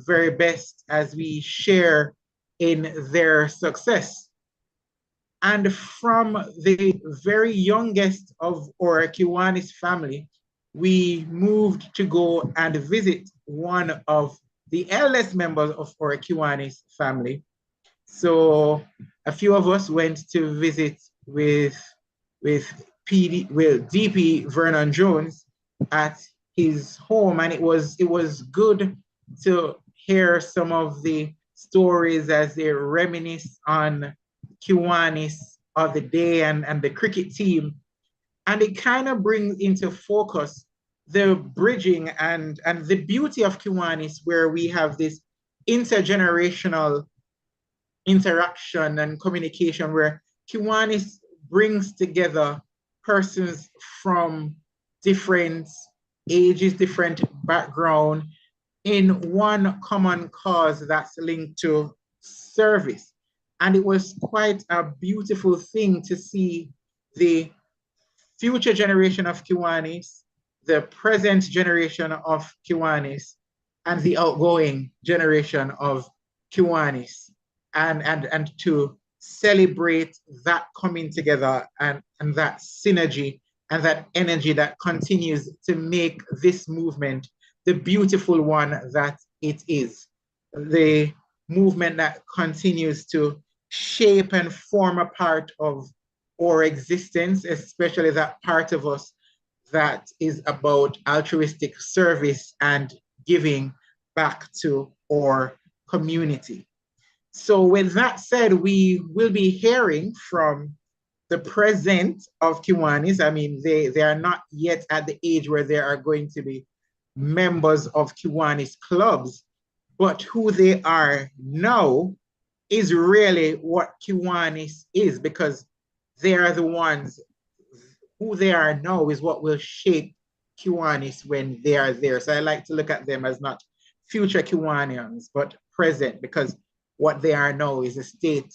very best as we share in their success. And from the very youngest of our Kiwanis family, we moved to go and visit one of the eldest members of our Kiwanis family. So a few of us went to visit with DP Vernon Jones at his home, and it was good to hear some of the stories as they reminisce on Kiwanis of the day and the cricket team. And it kind of brings into focus the bridging and the beauty of Kiwanis, where we have this intergenerational interaction and communication, where Kiwanis brings together persons from different ages, different background, in one common cause that's linked to service. And it was quite a beautiful thing to see the future generation of Kiwanis, the present generation of Kiwanis, and the outgoing generation of Kiwanis, and to celebrate that coming together and that synergy and that energy that continues to make this movement the beautiful one that it is. The movement that continues to shape and form a part of our existence, especially that part of us that is about altruistic service and giving back to our community. So with that said, we will be hearing from the present of Kiwanis. I mean, they are not yet at the age where they are going to be members of Kiwanis clubs, but who they are now is really what Kiwanis is, because they are the ones. Who they are now is what will shape Kiwanis when they are there. So I like to look at them as not future Kiwanians, but present, because what they are now is a state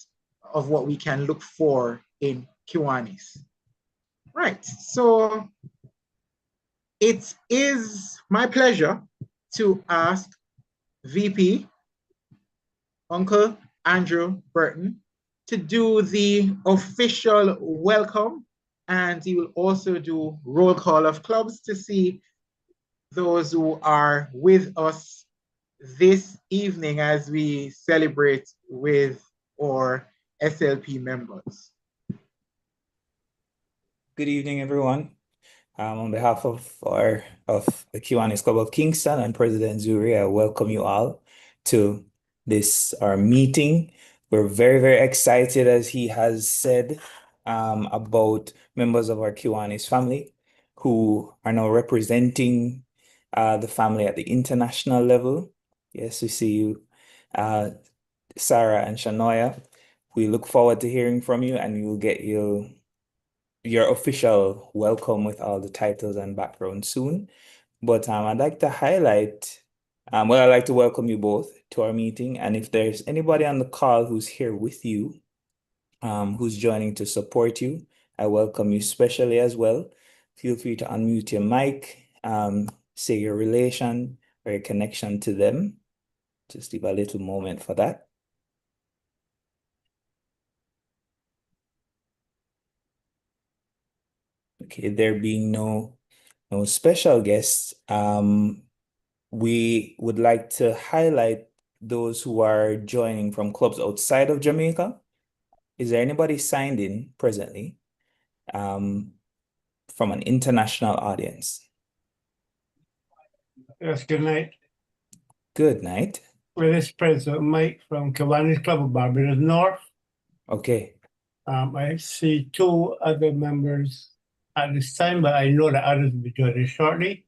of what we can look for in Kiwanis. Right, so it is my pleasure to ask VP, Uncle Andrew Burton, to do the official welcome, and he will also do roll call of clubs to see those who are with us this evening as we celebrate with our SLP members. Good evening, everyone. On behalf of the Kiwanis Club of Kingston and President Zuri, I welcome you all to our meeting. We're very, very excited, as he has said, about members of our Kiwanis family who are now representing the family at the international level. Yes, we see you, SARA and SHANOYA. We look forward to hearing from you, and you'll get your official welcome with all the titles and background soon. But I'd like to highlight, I'd like to welcome you both to our meeting. And if there's anybody on the call who's here with you, who's joining to support you, I welcome you specially as well. Feel free to unmute your mic, say your relation or your connection to them. Just leave a little moment for that. Okay, there being no special guests, we would like to highlight those who are joining from clubs outside of Jamaica. Is there anybody signed in presently from an international audience? Yes, good night. Good night. Well, this is President Mike from Kiwanis Club of Barbados North. Okay. I see two other members at this time, but I know that others will be joining shortly.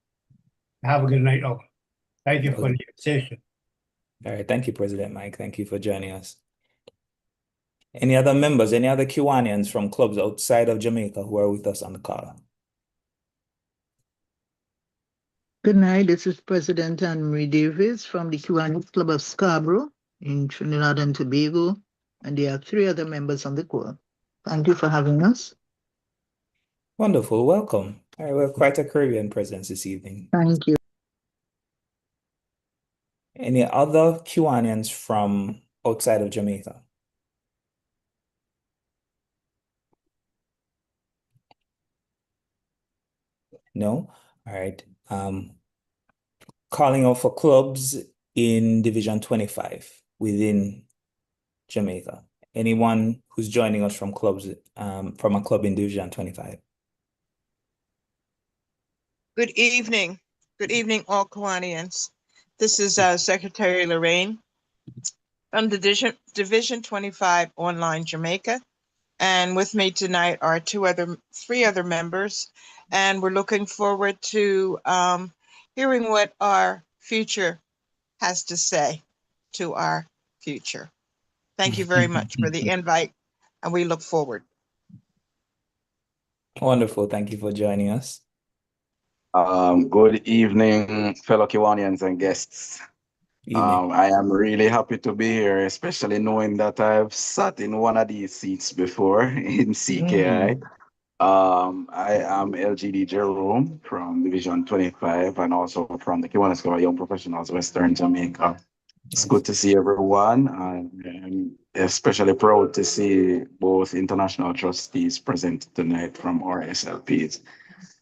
Have a good night all. Thank you for the invitation. All right. Thank you, President Mike. Thank you for joining us. Any other members, any other Kiwanians from clubs outside of Jamaica who are with us on the call? Good night. This is President Anne-Marie Davis from the Kiwanis Club of Scarborough in Trinidad and Tobago, and there are three other members on the call. Thank you for having us. Wonderful. Welcome. All right, we have quite a Caribbean presence this evening. Thank you. Any other Kiwanians from outside of Jamaica? No? All right. Calling out for clubs in Division 25 within Jamaica. Anyone who's joining us from clubs, from a club in Division 25? Good evening. Good evening, all Kiwanians. This is Secretary Lorraine from the Division 25 Online Jamaica. And with me tonight are three other members. And we're looking forward to hearing what our future has to say to our future. Thank you very much for the invite, and we look forward. Wonderful. Thank you for joining us. Good evening, fellow Kiwanians and guests. Evening. I am really happy to be here, especially knowing that I've sat in one of these seats before in CKI. I am LGD Jerome from Division 25 and also from the Kiwanis Club of Young Professionals, Western Jamaica. It's good to see everyone, and I'm especially proud to see both international trustees present tonight from our SLPs.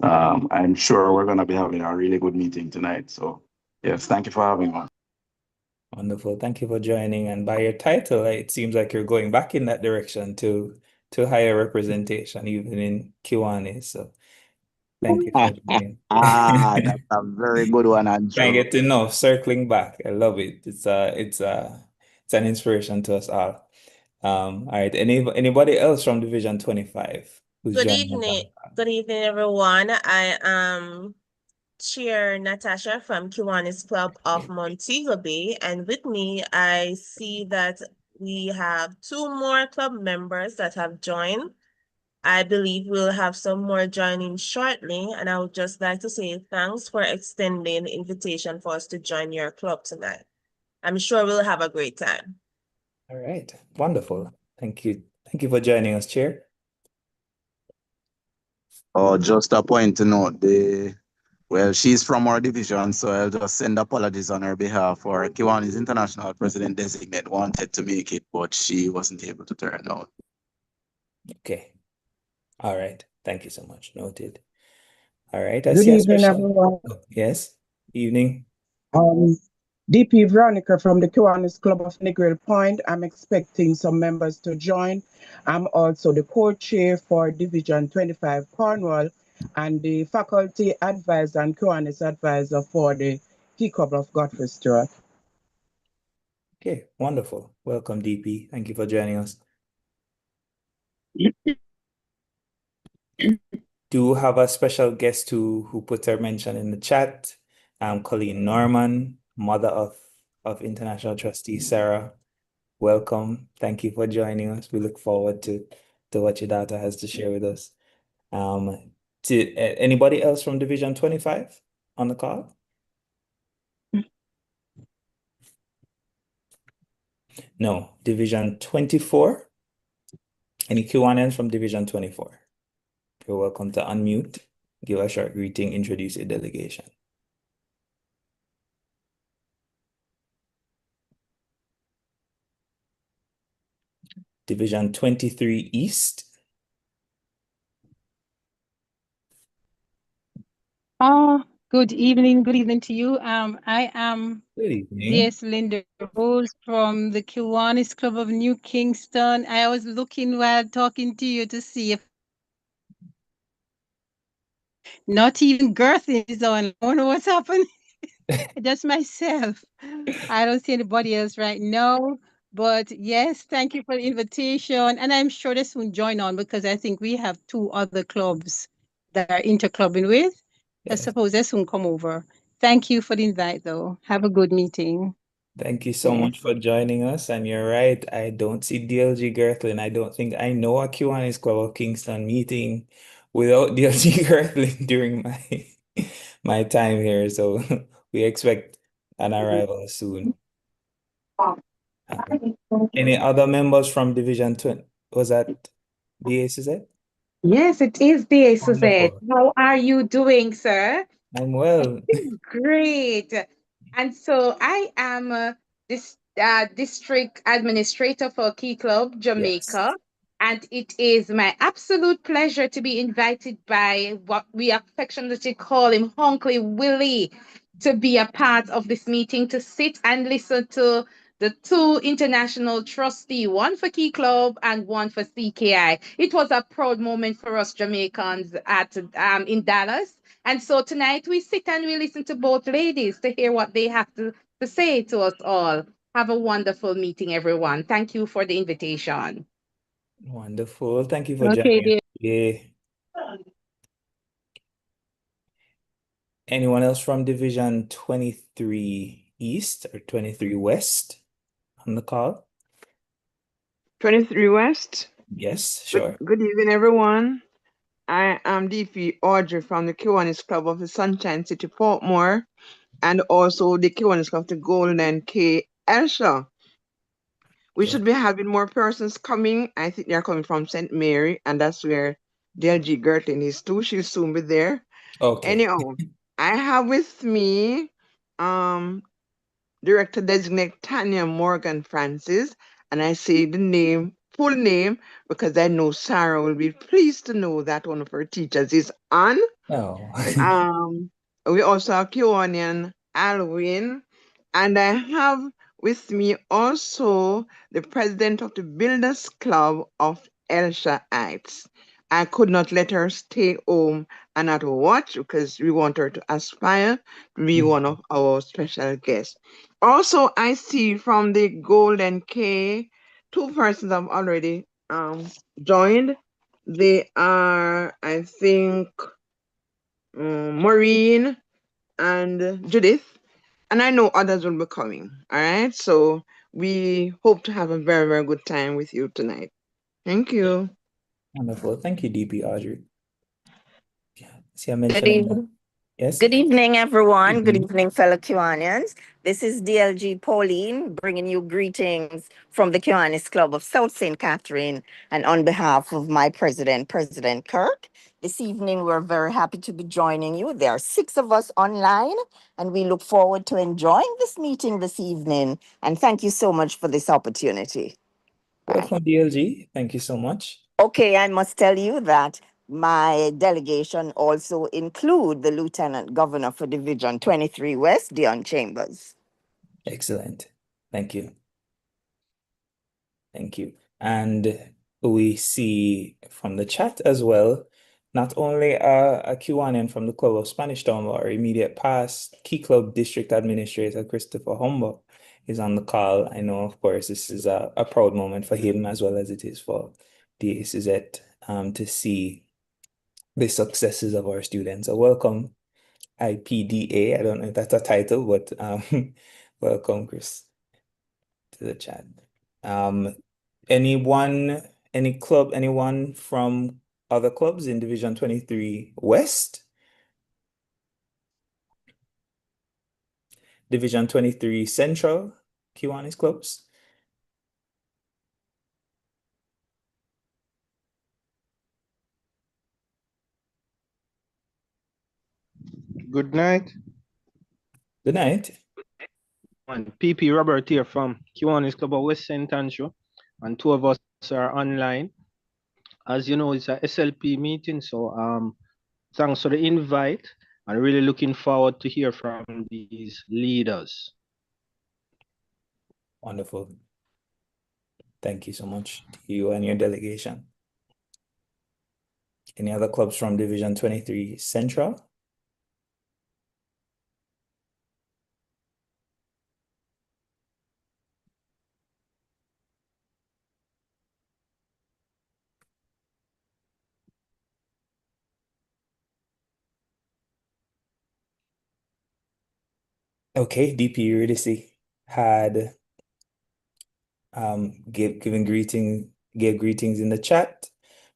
I'm sure we're going to be having a really good meeting tonight. So, yes, thank you for having me. Wonderful. Thank you for joining. And by your title, it seems like you're going back in that direction to higher representation, even in Kiwani. So thank you for joining. That's a very good one, Andrew. Can't get enough circling back. I love it. It's an inspiration to us all. All right. Anybody else from Division 25 who's Good joining us on evening. the call? Good evening, everyone. I am Chair Natasha from Kiwanis Club of Montego Bay, and with me, I see that we have two more club members that have joined. I believe we'll have some more joining shortly, and I would just like to say thanks for extending the invitation for us to join your club tonight. I'm sure we'll have a great time. All right. Wonderful. Thank you. Thank you for joining us, Chair. Oh, just a point to note, well, she's from our division, so I'll just send apologies on her behalf. Our Kiwani's international president designate wanted to make it, but she wasn't able to turn out. Okay. All right. Thank you so much. Noted. All right. Good evening, everyone. Yes. Evening. DP Veronica from the Kiwanis Club of Negril Point. I'm expecting some members to join. I'm also the co-chair for Division 25 Cornwall and the faculty advisor and Kiwanis advisor for the Key Club of Godfrey Stewart. Okay. Wonderful. Welcome, DP. Thank you for joining us. Do have a special guest who put her mention in the chat. Colleen Norman, mother of International Trustee SARA. Welcome. Thank you for joining us. We look forward to what your daughter has to share with us. To anybody else from Division 25 on the call? No. Division 24? Any Kiwanians from Division 24? You're welcome to unmute, give a short greeting, introduce your delegation. Division 23 East. Good evening to you. I am Good evening. DS Linda Rose from the Kiwanis Club of New Kingston. I was looking while talking to you to see if not even Girth is on. I don't know what's happened. Just myself. I don't see anybody else right now. But yes, thank you for the invitation. And I'm sure they soon join on because I think we have two other clubs that are interclubbing with. Yes. I suppose they soon come over. Thank you for the invite, though. Have a good meeting. Thank you so much for joining us. And you're right, I don't see DLG Girthlin. I don't think I know a Kiwanis Club of Kingston meeting without DLG Girthlin during my time here. So we expect an arrival soon. Any other members from Division 20? Was that DA Suzette? Yes, it is DA Suzette. Wonderful. How are you doing, sir? I'm well. Great. And so I am this district administrator for Key Club Yes. Jamaica. And it is my absolute pleasure to be invited by what we affectionately call him Hunkley Willie to be a part of this meeting, to sit and listen to the two international trustees, one for Key Club and one for CKI. It was a proud moment for us Jamaicans at in Dallas. And so tonight we sit and we listen to both ladies to hear what they have to say to us all. Have a wonderful meeting, everyone. Thank you for the invitation. Wonderful. Thank you for Okay, joining us dear. today. Anyone else from Division 23 East or 23 West on the call? 23 West. Yes, sure. Good evening, everyone. I am DP Audrey from the Kiwanis Club of the Sunshine City, Portmore, and also the Kiwanis Club of the Golden K, Elsha. We should be having more persons coming. I think they're coming from St. Mary, and that's where DLG Gertlin is too. She'll soon be there. Okay. Anyhow, I have with me Director Designate Tanya Morgan Francis, and I say the full name, because I know SARA will be pleased to know that one of her teachers is on. Oh. We also have Kiwanian Alwyn, and I have with me also the president of the Builders Club of Elsha Heights. I could not let her stay home and not watch because we want her to aspire to be one of our special guests. Also, I see from the Golden K, two persons have already joined. They are, I think, Maureen and Judith, and I know others will be coming. All right, so we hope to have a very, very good time with you tonight. Thank you. Wonderful. Thank you, DP Audrey. See, I Good mentioned evening. yes. Good evening, everyone. Good Mhm. evening, fellow Kiwanians. This is DLG Pauline bringing you greetings from the Kiwanis Club of South St. Catherine. And on behalf of my president, President Kirk, this evening we're very happy to be joining you. There are 6 of us online, and we look forward to enjoying this meeting this evening. And thank you so much for this opportunity. Welcome, DLG. Thank you so much. Okay, I must tell you that my delegation also include the Lieutenant Governor for Division 23 West, Dion Chambers. Excellent. Thank you. Thank you. And we see from the chat as well, not only a Kiwanian from the Club of Spanish Town, but our immediate past Key Club District Administrator, Christopher Humber, is on the call. I know, of course, this is a proud moment for him as well as it is for the ACZ to see the successes of our students. So welcome, IPDA. I don't know if that's a title, but welcome, Chris, to the chat. Anyone from other clubs in Division 23 West? Division 23 Central, Kiwanis clubs? Good night. Good night. And PP Robert here from Kiwanis Club of West St. Andrew, and 2 of us are online. As you know, it's a SLP meeting, so thanks for the invite. I'm really looking forward to hear from these leaders. Wonderful. Thank you so much to you and your delegation. Any other clubs from Division 23 Central? Okay, DP Eurydice had gave greetings in the chat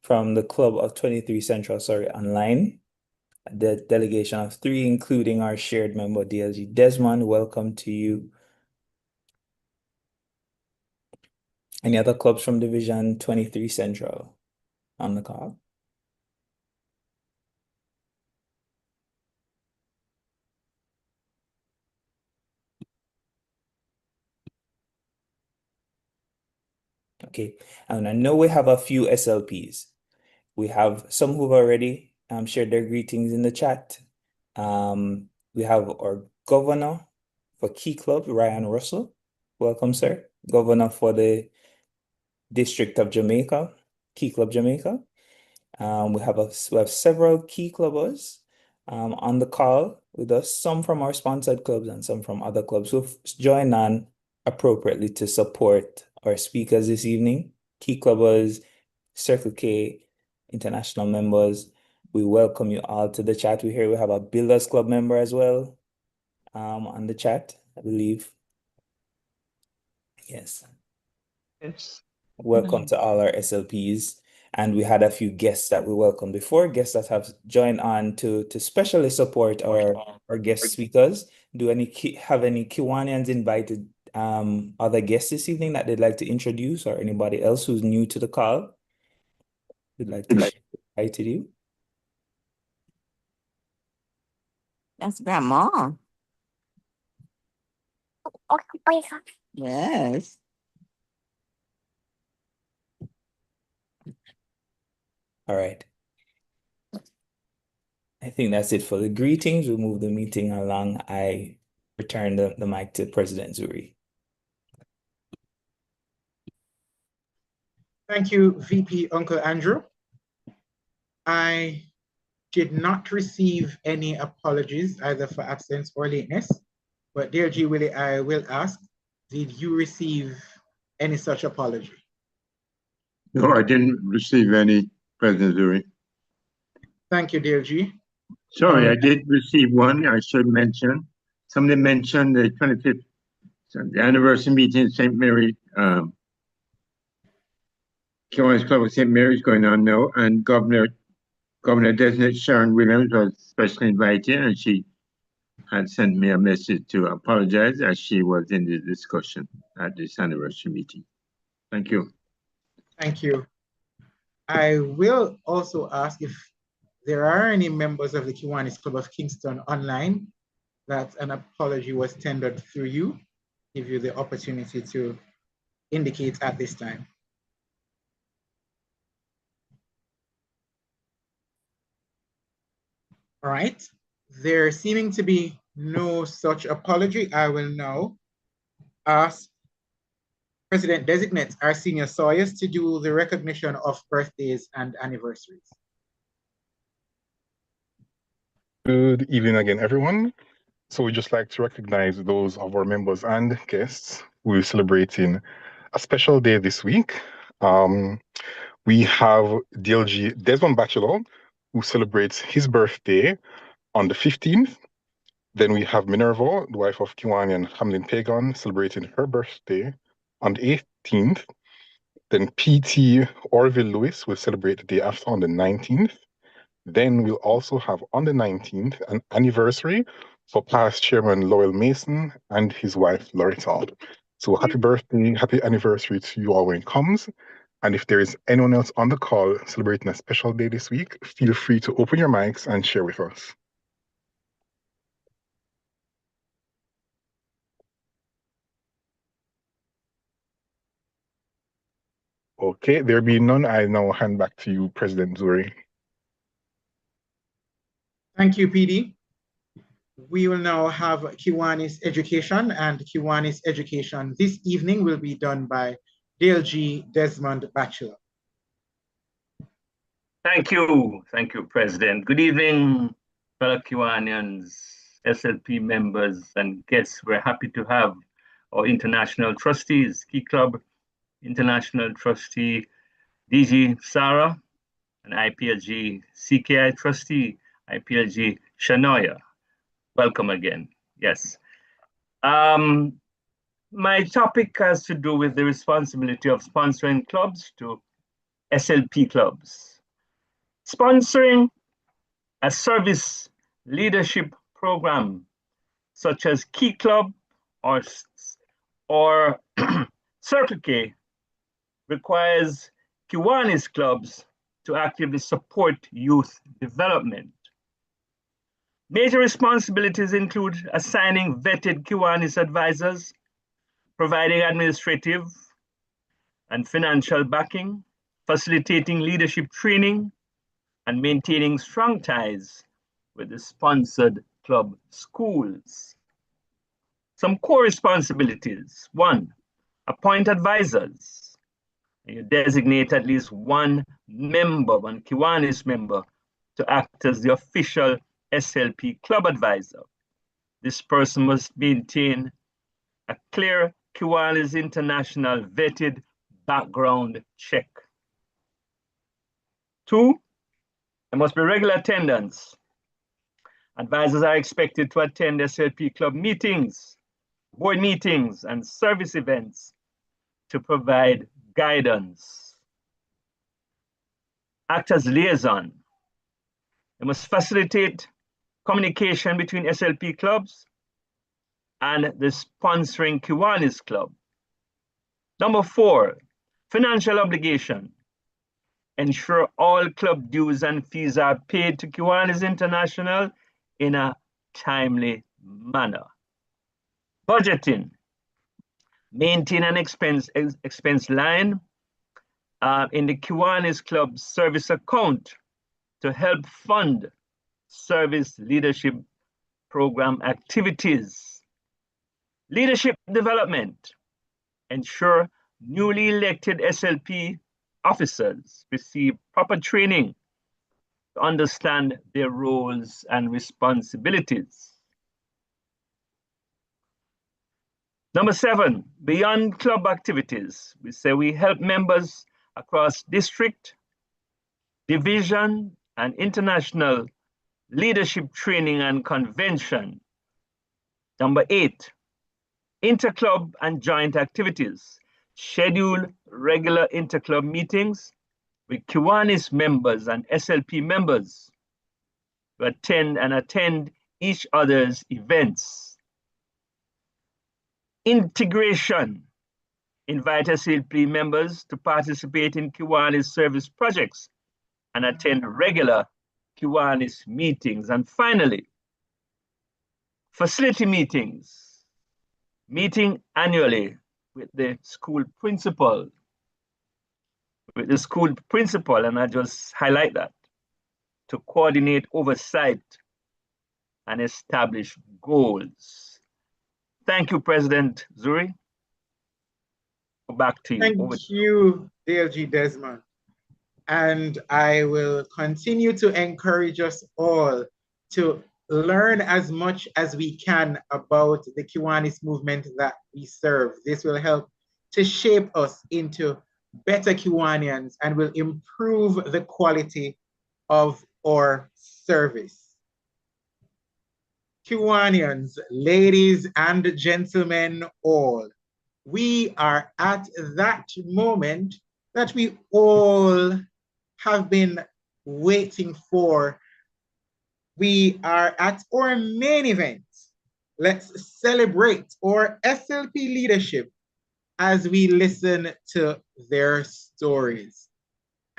from the Club of 23 Central, online. The delegation of 3, including our shared member DLG Desmond. Welcome to you. Any other clubs from Division 23 Central on the call? Okay, and I know we have a few SLPs. We have some who've already shared their greetings in the chat. We have our governor for Key Club, Ryan Russell. Welcome, sir. Governor for the District of Jamaica, Key Club Jamaica. We have several Key Clubbers on the call with us, some from our sponsored clubs and some from other clubs who've joined on appropriately to support our speakers this evening. Key Clubbers, Circle K, international members, we welcome you all to the chat. We have a Builders Club member as well on the chat, I believe. Yes. Welcome to all our SLPs. And we had a few guests that we welcomed before, guests that have joined on to specially support our guest speakers. Do have any Kiwanians invited other guests this evening that they'd like to introduce, or anybody else who's new to the call would like to share hi to you? That's Grandma. Yes. All right. I think that's it for the greetings. We'll move the meeting along. I return the mic to President Zuri. Thank you, VP Uncle Andrew. I did not receive any apologies either for absence or lateness, but dear G. Willie, I will ask, did you receive any such apology? No, I didn't receive any, President Zuri. Thank you, dear G. Sorry, I did receive one. I should mention. Somebody mentioned the 25th, the anniversary meeting in St. Mary, Kiwanis Club of St. Mary's going on now, and Governor Designate Sharon Williams was specially invited, and she had sent me a message to apologize as she was in the discussion at this anniversary meeting. Thank you. Thank you. I will also ask if there are any members of the Kiwanis Club of Kingston online that an apology was tendered through you. Give you the opportunity to indicate at this time. All right, there seeming to be no such apology. I will now ask President-designate our senior Sawyers to do the recognition of birthdays and anniversaries. Good evening again, everyone. So we'd just like to recognize those of our members and guests who are celebrating a special day this week. We have DLG Desmond Batchelor, who celebrates his birthday on the 15th. Then we have Minerva, the wife of Kiwanian Hamlin Pagan, celebrating her birthday on the 18th. Then PT Orville Lewis will celebrate the day after on the 19th. Then we'll also have on the 19th an anniversary for past Chairman Lowell Mason and his wife Loretta. So happy birthday, happy anniversary to you all when it comes. And if there is anyone else on the call celebrating a special day this week, feel free to open your mics and share with us. Okay, there being none, I now hand back to you, President Zuri. Thank you, PD. We will now have Kiwanis Education, and Kiwanis Education this evening will be done by DLG Desmond Batchelor. Thank you, President. Good evening, fellow Kiwanians, SLP members and guests. We're happy to have our international trustees, Key Club International Trustee, DG SARA, and IPLG CKI Trustee, IPLG SHANOYA. Welcome again, yes. My topic has to do with the responsibility of sponsoring clubs to SLP clubs. Sponsoring a service leadership program such as Key Club or Circle K requires Kiwanis clubs to actively support youth development. Major responsibilities include assigning vetted Kiwanis advisors, providing administrative and financial backing, facilitating leadership training, and maintaining strong ties with the sponsored club schools. Some core responsibilities. 1, appoint advisors. You designate at least one member, one Kiwanis member, to act as the official SLP club advisor. This person must maintain a clear Kiwanis International vetted background check. 2, there must be regular attendance. Advisors are expected to attend SLP club meetings, board meetings, and service events to provide guidance. Act as liaison. They must facilitate communication between SLP clubs and the sponsoring Kiwanis club. Number 4, financial obligation. Ensure all club dues and fees are paid to Kiwanis International in a timely manner. Budgeting. Maintain an expense line in the Kiwanis Club service account to help fund service leadership program activities. Leadership development. Ensure newly elected SLP officers receive proper training to understand their roles and responsibilities. Number 7, beyond club activities, we say we help members across district, division, and international leadership training and convention. Number 8, interclub and joint activities. Schedule regular interclub meetings with Kiwanis members and SLP members to attend each other's events. Integration. Invite SLP members to participate in Kiwanis service projects and attend regular Kiwanis meetings. And finally, facility meetings. Meeting annually with the school principal. And I just highlight that, to coordinate oversight and establish goals. Thank you, President Zuri. Back to you. Thank you, DLG Desmond. And I will continue to encourage us all to learn as much as we can about the Kiwanis movement that we serve. This will help to shape us into better Kiwanians and will improve the quality of our service. Kiwanians, ladies and gentlemen all, we are at that moment that we all have been waiting for. We are at our main event. Let's celebrate our SLP leadership as we listen to their stories.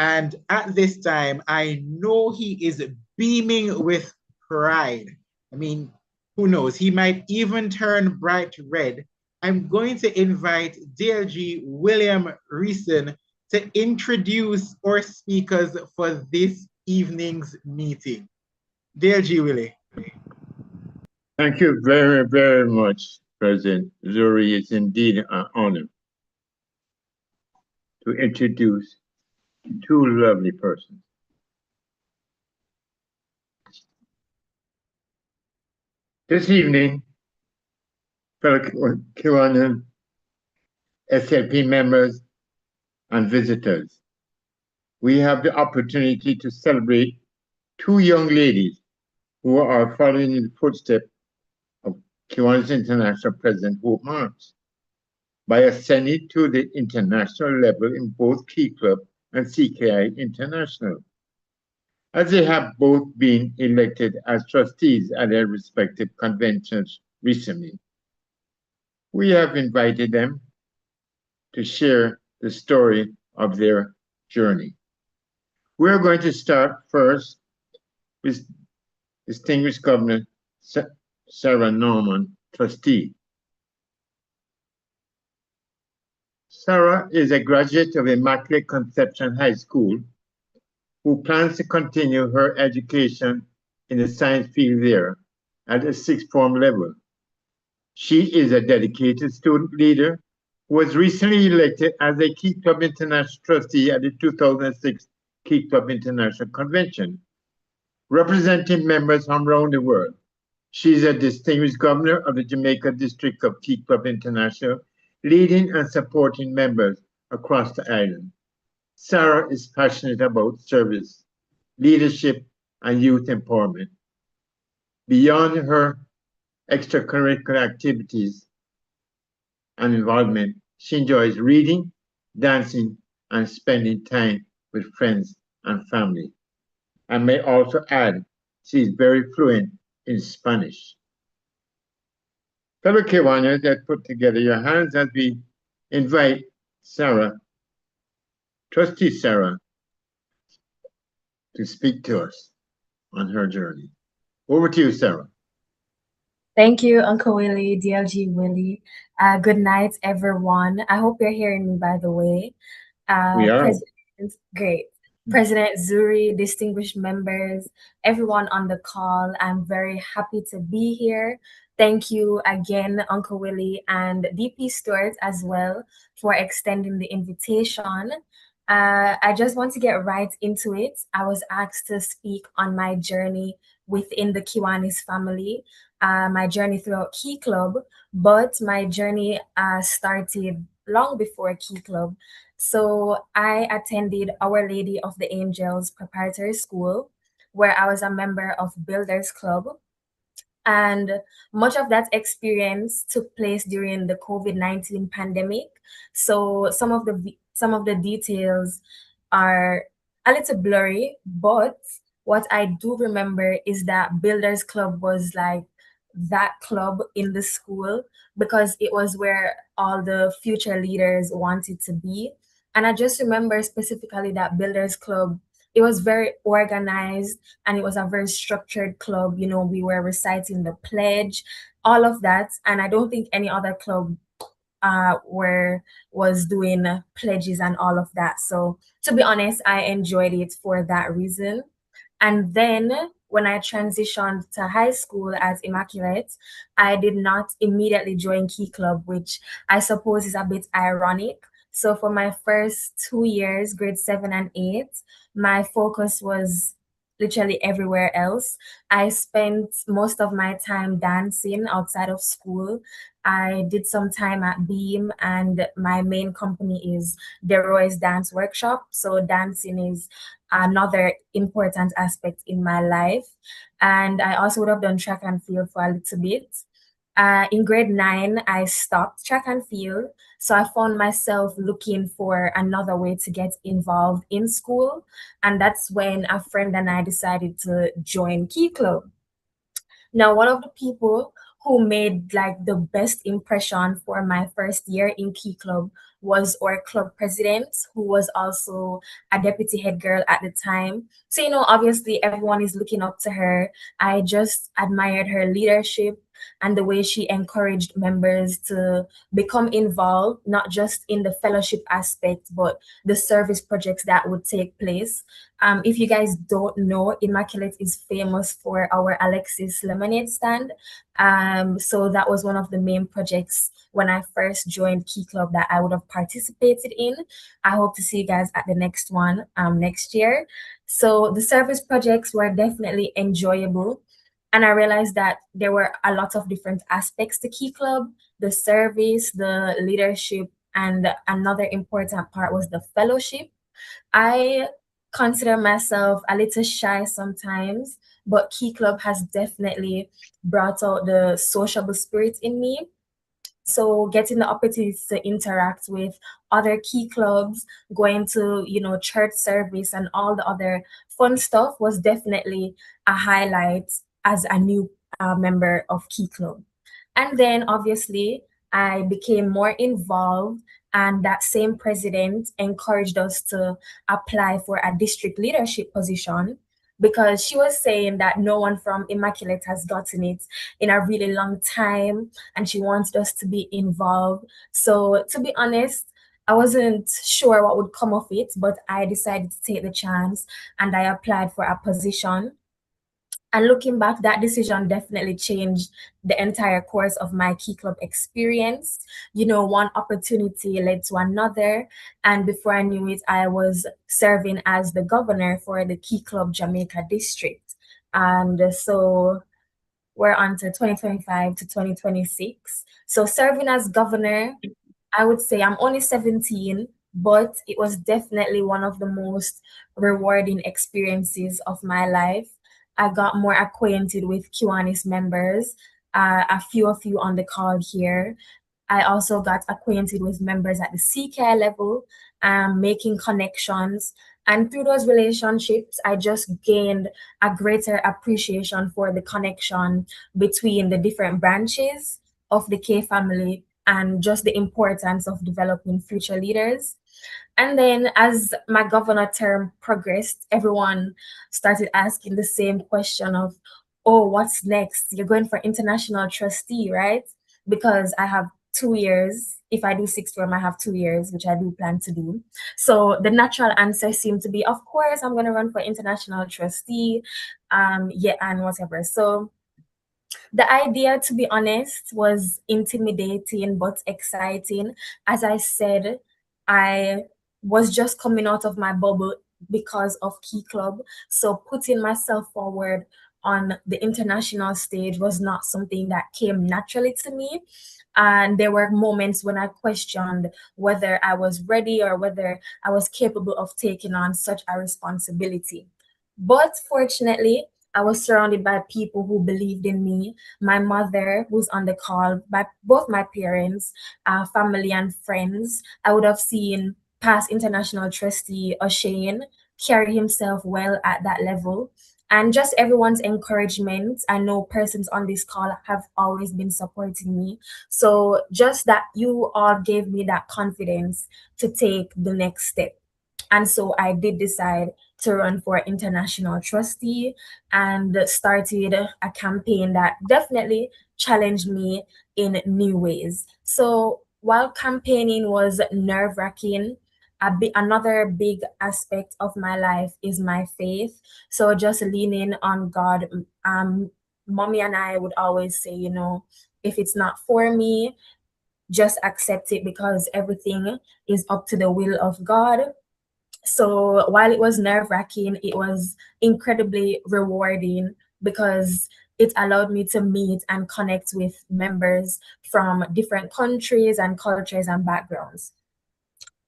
And at this time, I know he is beaming with pride. I mean, who knows? He might even turn bright red. I'm going to invite DLG William Reason to introduce our speakers for this evening's meeting. DLG Willie. Thank you very, very much, President Zuri. It's indeed an honor to introduce two lovely persons. This evening, fellow Kiwanis, SLP members, and visitors, we have the opportunity to celebrate two young ladies who are following in the footsteps of Kiwanis International President Hope Marks by ascending to the international level in both Key Club and CKI International, as they have both been elected as trustees at their respective conventions recently. We have invited them to share the story of their journey. We're going to start first with distinguished Governor SARA Norman, trustee. SARA is a graduate of Immaculate Conception High School who plans to continue her education in the science field there at the sixth form level. She is a dedicated student leader who was recently elected as a Key Club International trustee at the 2006 Key Club International Convention, representing members from around the world. She is a distinguished governor of the Jamaica District of Key Club International, leading and supporting members across the island. SARA is passionate about service, leadership, and youth empowerment. Beyond her extracurricular activities and involvement, she enjoys reading, dancing, and spending time with friends and family. I may also add, she is very fluent in Spanish. Fellow Kiwanis, let's put together your hands as we invite SARA, Trustee SARA, to speak to us on her journey. Over to you, SARA. Thank you, Uncle Willie, DLG Willie. Good night, everyone. I hope you're hearing me, by the way. We are. Great. President Zuri, distinguished members, everyone on the call, I'm very happy to be here. Thank you again, Uncle Willie and DP Stewart as well for extending the invitation. I just want to get right into it. I was asked to speak on my journey within the Kiwanis family, my journey throughout Key Club, but my journey started long before Key Club. So I attended Our Lady of the Angels Preparatory School, where I was a member of Builders Club. And much of that experience took place during the COVID-19 pandemic. So some of the details are a little blurry, but what I do remember is that Builders Club was like that club in the school because it was where all the future leaders wanted to be. And I just remember specifically that Builders Club, it was very organized and it was a very structured club. You know, we were reciting the pledge, all of that. And I don't think any other club was doing pledges and all of that. So to be honest, I enjoyed it for that reason. And then when I transitioned to high school as Immaculate, I did not immediately join Key Club, which I suppose is a bit ironic. So for my first 2 years, grade 7 and 8, my focus was literally everywhere else. I spent most of my time dancing outside of school. I did some time at Beam, and my main company is the Roy's Dance Workshop. So dancing is another important aspect in my life. And I also would have done track and field for a little bit. In grade 9, I stopped track and field. So I found myself looking for another way to get involved in school. And that's when a friend and I decided to join Key Club. Now, one of the people who made like the best impression for my first year in Key Club was our club president, who was also a deputy head girl at the time. So, you know, obviously everyone is looking up to her. I just admired her leadership and the way she encouraged members to become involved, not just in the fellowship aspect, but the service projects that would take place. If you guys don't know, Immaculate is famous for our Alexis lemonade stand. So that was one of the main projects when I first joined Key Club that I would have participated in. I hope to see you guys at the next one next year. So the service projects were definitely enjoyable. And I realized that there were a lot of different aspects to Key Club, the service, the leadership, and another important part was the fellowship. I consider myself a little shy sometimes, but Key Club has definitely brought out the sociable spirit in me. So getting the opportunity to interact with other Key Clubs, going to, you know, church service and all the other fun stuff was definitely a highlight as a new member of Key Club. And then obviously I became more involved, and that same president encouraged us to apply for a district leadership position because she was saying that no one from Immaculate has gotten it in a really long time and she wants us to be involved. So to be honest, I wasn't sure what would come of it, but I decided to take the chance and I applied for a position. And looking back, that decision definitely changed the entire course of my Key Club experience. You know, one opportunity led to another. And before I knew it, I was serving as the governor for the Key Club Jamaica district. And so we're on to 2025 to 2026. So serving as governor, I would say I'm only 17, but it was definitely one of the most rewarding experiences of my life. I got more acquainted with Kiwanis members, a few of you on the call here. I also got acquainted with members at the CK level, making connections. And through those relationships, I just gained a greater appreciation for the connection between the different branches of the K family and just the importance of developing future leaders. And then as my governor term progressed, everyone started asking the same question of, oh, what's next? You're going for international trustee, right? Because I have 2 years. If I do 6 term, I have 2 years, which I do plan to do. So the natural answer seemed to be, of course, I'm going to run for international trustee, yeah, and whatever. So the idea, to be honest, was intimidating but exciting. As I said, I was just coming out of my bubble because of Key Club. So putting myself forward on the international stage was not something that came naturally to me. And there were moments when I questioned whether I was ready or whether I was capable of taking on such a responsibility. But fortunately, I was surrounded by people who believed in me. My mother, who's on the call, by both my parents, family, and friends. I would have seen past international trustee O'Shane carry himself well at that level. And just everyone's encouragement. I know persons on this call have always been supporting me. So just that you all gave me that confidence to take the next step. And so I did decide to run for international trustee and started a campaign that definitely challenged me in new ways. So while campaigning was nerve-wracking, another big aspect of my life is my faith. So just leaning on God. Mommy and I would always say, you know, if it's not for me, just accept it because everything is up to the will of God. So while it was nerve-wracking, it was incredibly rewarding because it allowed me to meet and connect with members from different countries and cultures and backgrounds.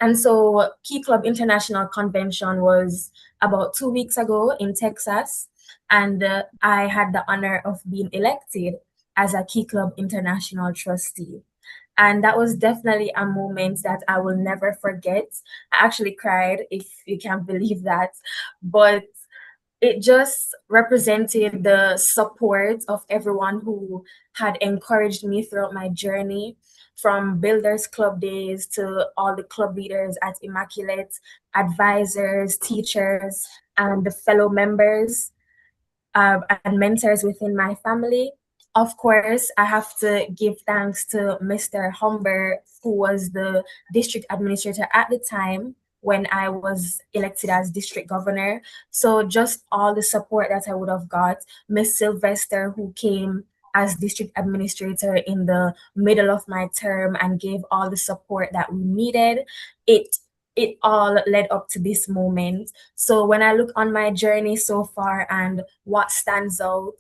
And so Key Club International Convention was about 2 weeks ago in Texas, and I had the honor of being elected as a Key Club International trustee. And that was definitely a moment that I will never forget. I actually cried, if you can't believe that. But it just represented the support of everyone who had encouraged me throughout my journey, from Builders Club days to all the club leaders at Immaculate, advisors, teachers, and the fellow members and mentors within my family. Of course, I have to give thanks to Mr. Humber, who was the district administrator at the time when I was elected as district governor. So just all the support that I would have got. Miss Sylvester, who came as district administrator in the middle of my term and gave all the support that we needed. It all led up to this moment. So when I look on my journey so far, and what stands out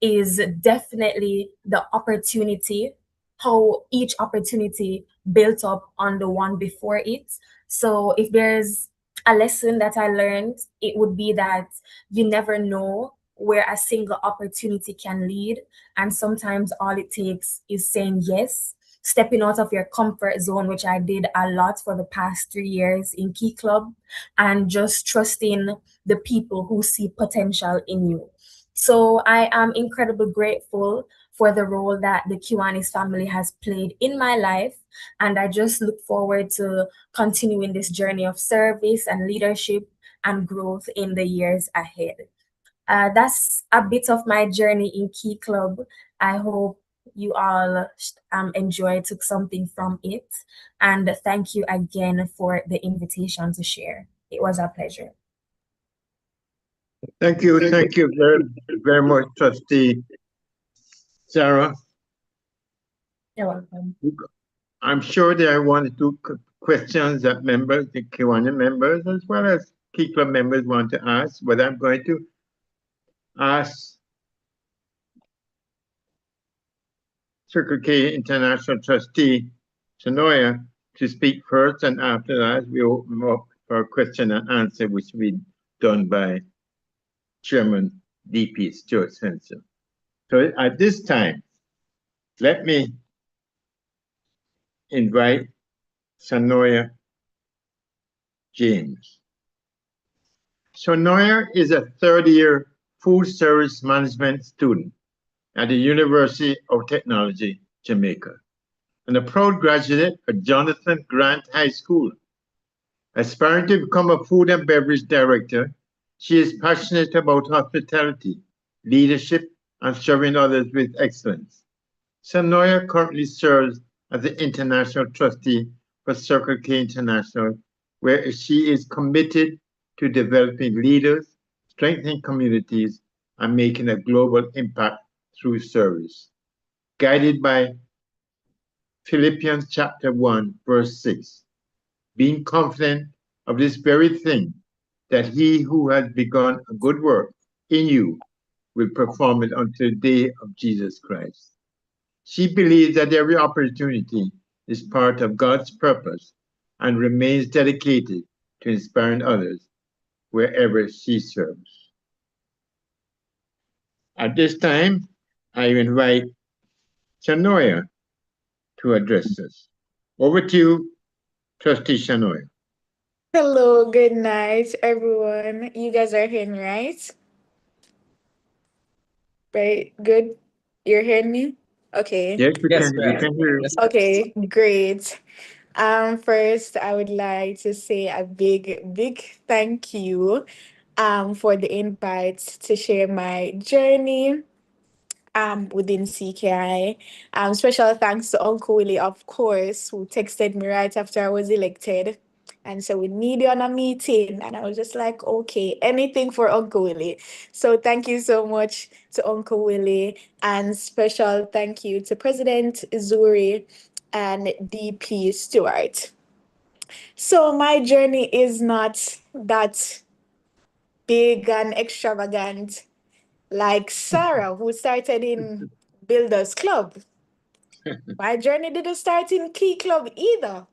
is definitely the opportunity, how each opportunity built up on the one before it. So if there's a lesson that I learned, it would be that you never know where a single opportunity can lead. And sometimes all it takes is saying yes, stepping out of your comfort zone, which I did a lot for the past 3 years in Key Club, and just trusting the people who see potential in you. So I am incredibly grateful for the role that the Kiwanis family has played in my life. And I just look forward to continuing this journey of service and leadership and growth in the years ahead. That's a bit of my journey in Key Club. I hope you all took something from it. And thank you again for the invitation to share. It was a pleasure. Thank you very, very much, Trustee SARA. You're welcome. I'm sure there are one or two questions that members, the Kiwanis members, as well as Key Club members want to ask, but I'm going to ask Circle K International Trustee SHANOYA to speak first, and after that, we open up for question and answer, which will be done by Chairman DP Stuart Spencer. So at this time, let me invite SHANOYA James. SHANOYA is a third-year food service management student at the University of Technology, Jamaica, and a proud graduate of Jonathan Grant High School. Aspiring to become a food and beverage director, she is passionate about hospitality, leadership, and serving others with excellence. SHANOYA currently serves as the international trustee for Circle K International, where she is committed to developing leaders, strengthening communities, and making a global impact through service. Guided by Philippians chapter 1, verse 6, being confident of this very thing, that he who has begun a good work in you will perform it until the day of Jesus Christ. She believes that every opportunity is part of God's purpose and remains dedicated to inspiring others wherever she serves. At this time, I invite SHANOYA to address us. Over to you, Trustee SHANOYA. Hello, good night, everyone. You guys are hearing me, right? Right, good. You're hearing me? Okay. Yes, we can hear you. Okay, great. First, I would like to say a big thank you for the invite to share my journey within CKI. Special thanks to Uncle Willie, of course, who texted me right after I was elected and said, we need you on a meeting. And I was just like, okay, anything for Uncle Willie. So thank you so much to Uncle Willie, and special thank you to President Zuri and DP Stewart. So my journey is not that big and extravagant like SARA, who started in Builders Club. My journey didn't start in Key Club either.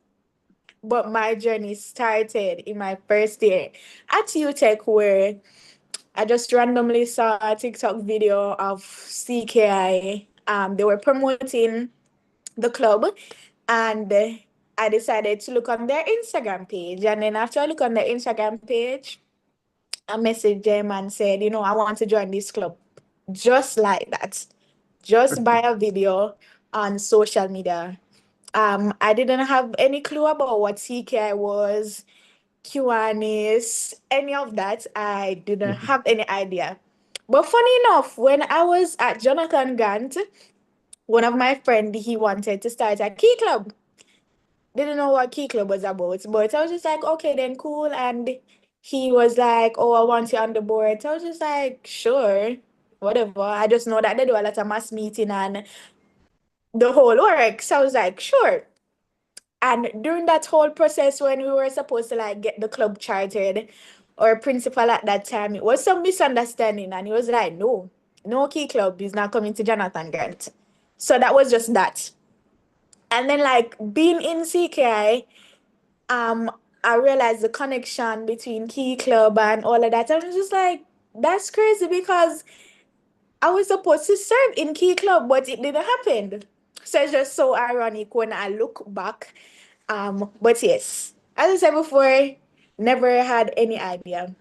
But my journey started in my first year at UTech, where I just randomly saw a TikTok video of CKI. They were promoting the club, and I decided to look on their Instagram page. And then after I look on their Instagram page, I messaged them and said, you know, I want to join this club. Just like that. Just by a video on social media. I didn't have any clue about what CKI was, Kiwanis, any of that. I didn't have any idea. But funny enough, when I was at Jonathan Grant, one of my friends, he wanted to start a Key Club. Didn't know what Key Club was about, but I was just like, okay, then cool. And he was like, oh, I want you on the board. So I was just like, sure, whatever. I just know that they do a lot of mass meeting and the whole work. So I was like, sure. And during that whole process, when we were supposed to like get the club chartered, our principal at that time, it was some misunderstanding. And he was like, no Key Club is not coming to Jonathan Grant. So that was just that. And then like being in CKI, I realized the connection between Key Club and all of that. I was just like, that's crazy, because I was supposed to serve in Key Club, but it didn't happen. So it's just so ironic when I look back. But yes, as I said before, never had any idea.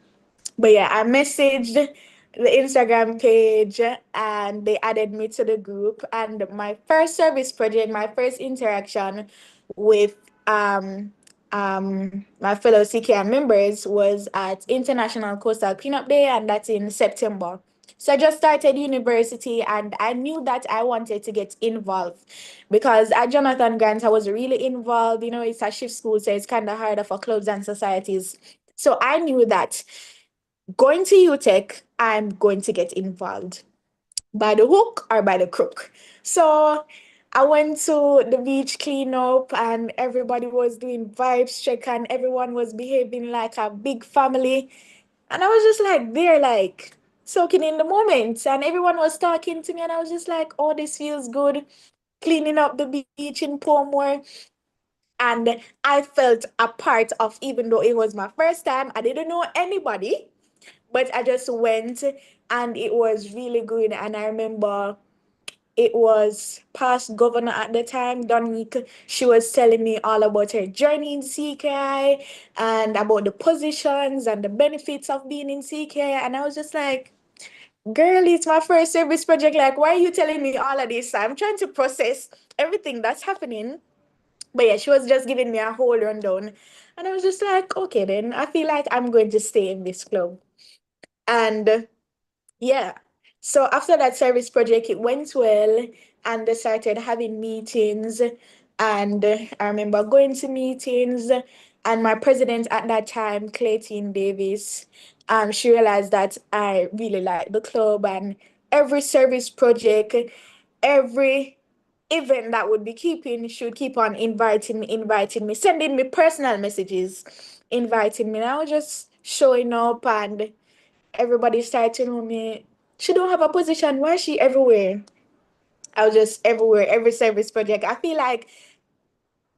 But yeah, I messaged the Instagram page and they added me to the group. And my first service project, my first interaction with my fellow CKI members was at International Coastal Cleanup Day, and that's in September. So I just started university and I knew that I wanted to get involved because at Jonathan Grant, I was really involved. You know, it's a shift school, so it's kind of harder for clubs and societies. So I knew that going to UTech, I'm going to get involved by the hook or by the crook. So I went to the beach cleanup and everybody was doing vibes check and everyone was behaving like a big family. And I was just like there, like soaking in the moment. And everyone was talking to me and I was just like, oh, this feels good. Cleaning up the beach in Pomor. And I felt a part of, even though it was my first time, I didn't know anybody, but I just went and it was really good. And I remember it was past governor at the time, Dominique. She was telling me all about her journey in CKI and about the positions and the benefits of being in CKI. And I was just like, girl, it's my first service project. Like, why are you telling me all of this? I'm trying to process everything that's happening. But yeah, she was just giving me a whole rundown. And I was just like, okay, then I feel like I'm going to stay in this club. And yeah. So after that service project, it went well and they started having meetings. And I remember going to meetings and my president at that time, Clayton Davis, she realized that I really liked the club and every service project, every event that would be keeping should keep on inviting me, sending me personal messages, inviting me. And I was just showing up and everybody started to know me. She don't have a position. Why is she everywhere? I was just everywhere, every service project. I feel like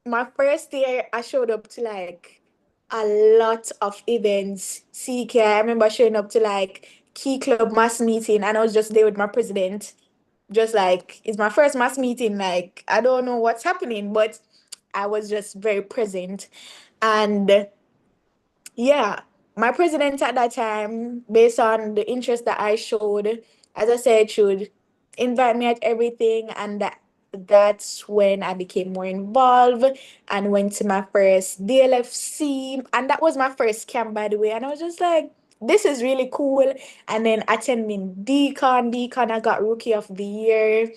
my first year, I showed up to like a lot of events. CK, I remember showing up to like Key Club mass meeting, and I was just there with my president. Just like, it's my first mass meeting. Like, I don't know what's happening, but I was just very present. And yeah, my president at that time, based on the interest that I showed, as I said, should invite me at everything, and that's when I became more involved and went to my first DLFC, and that was my first camp, by the way. And I was just like, this is really cool. And then attending Deacon, I got Rookie of the Year,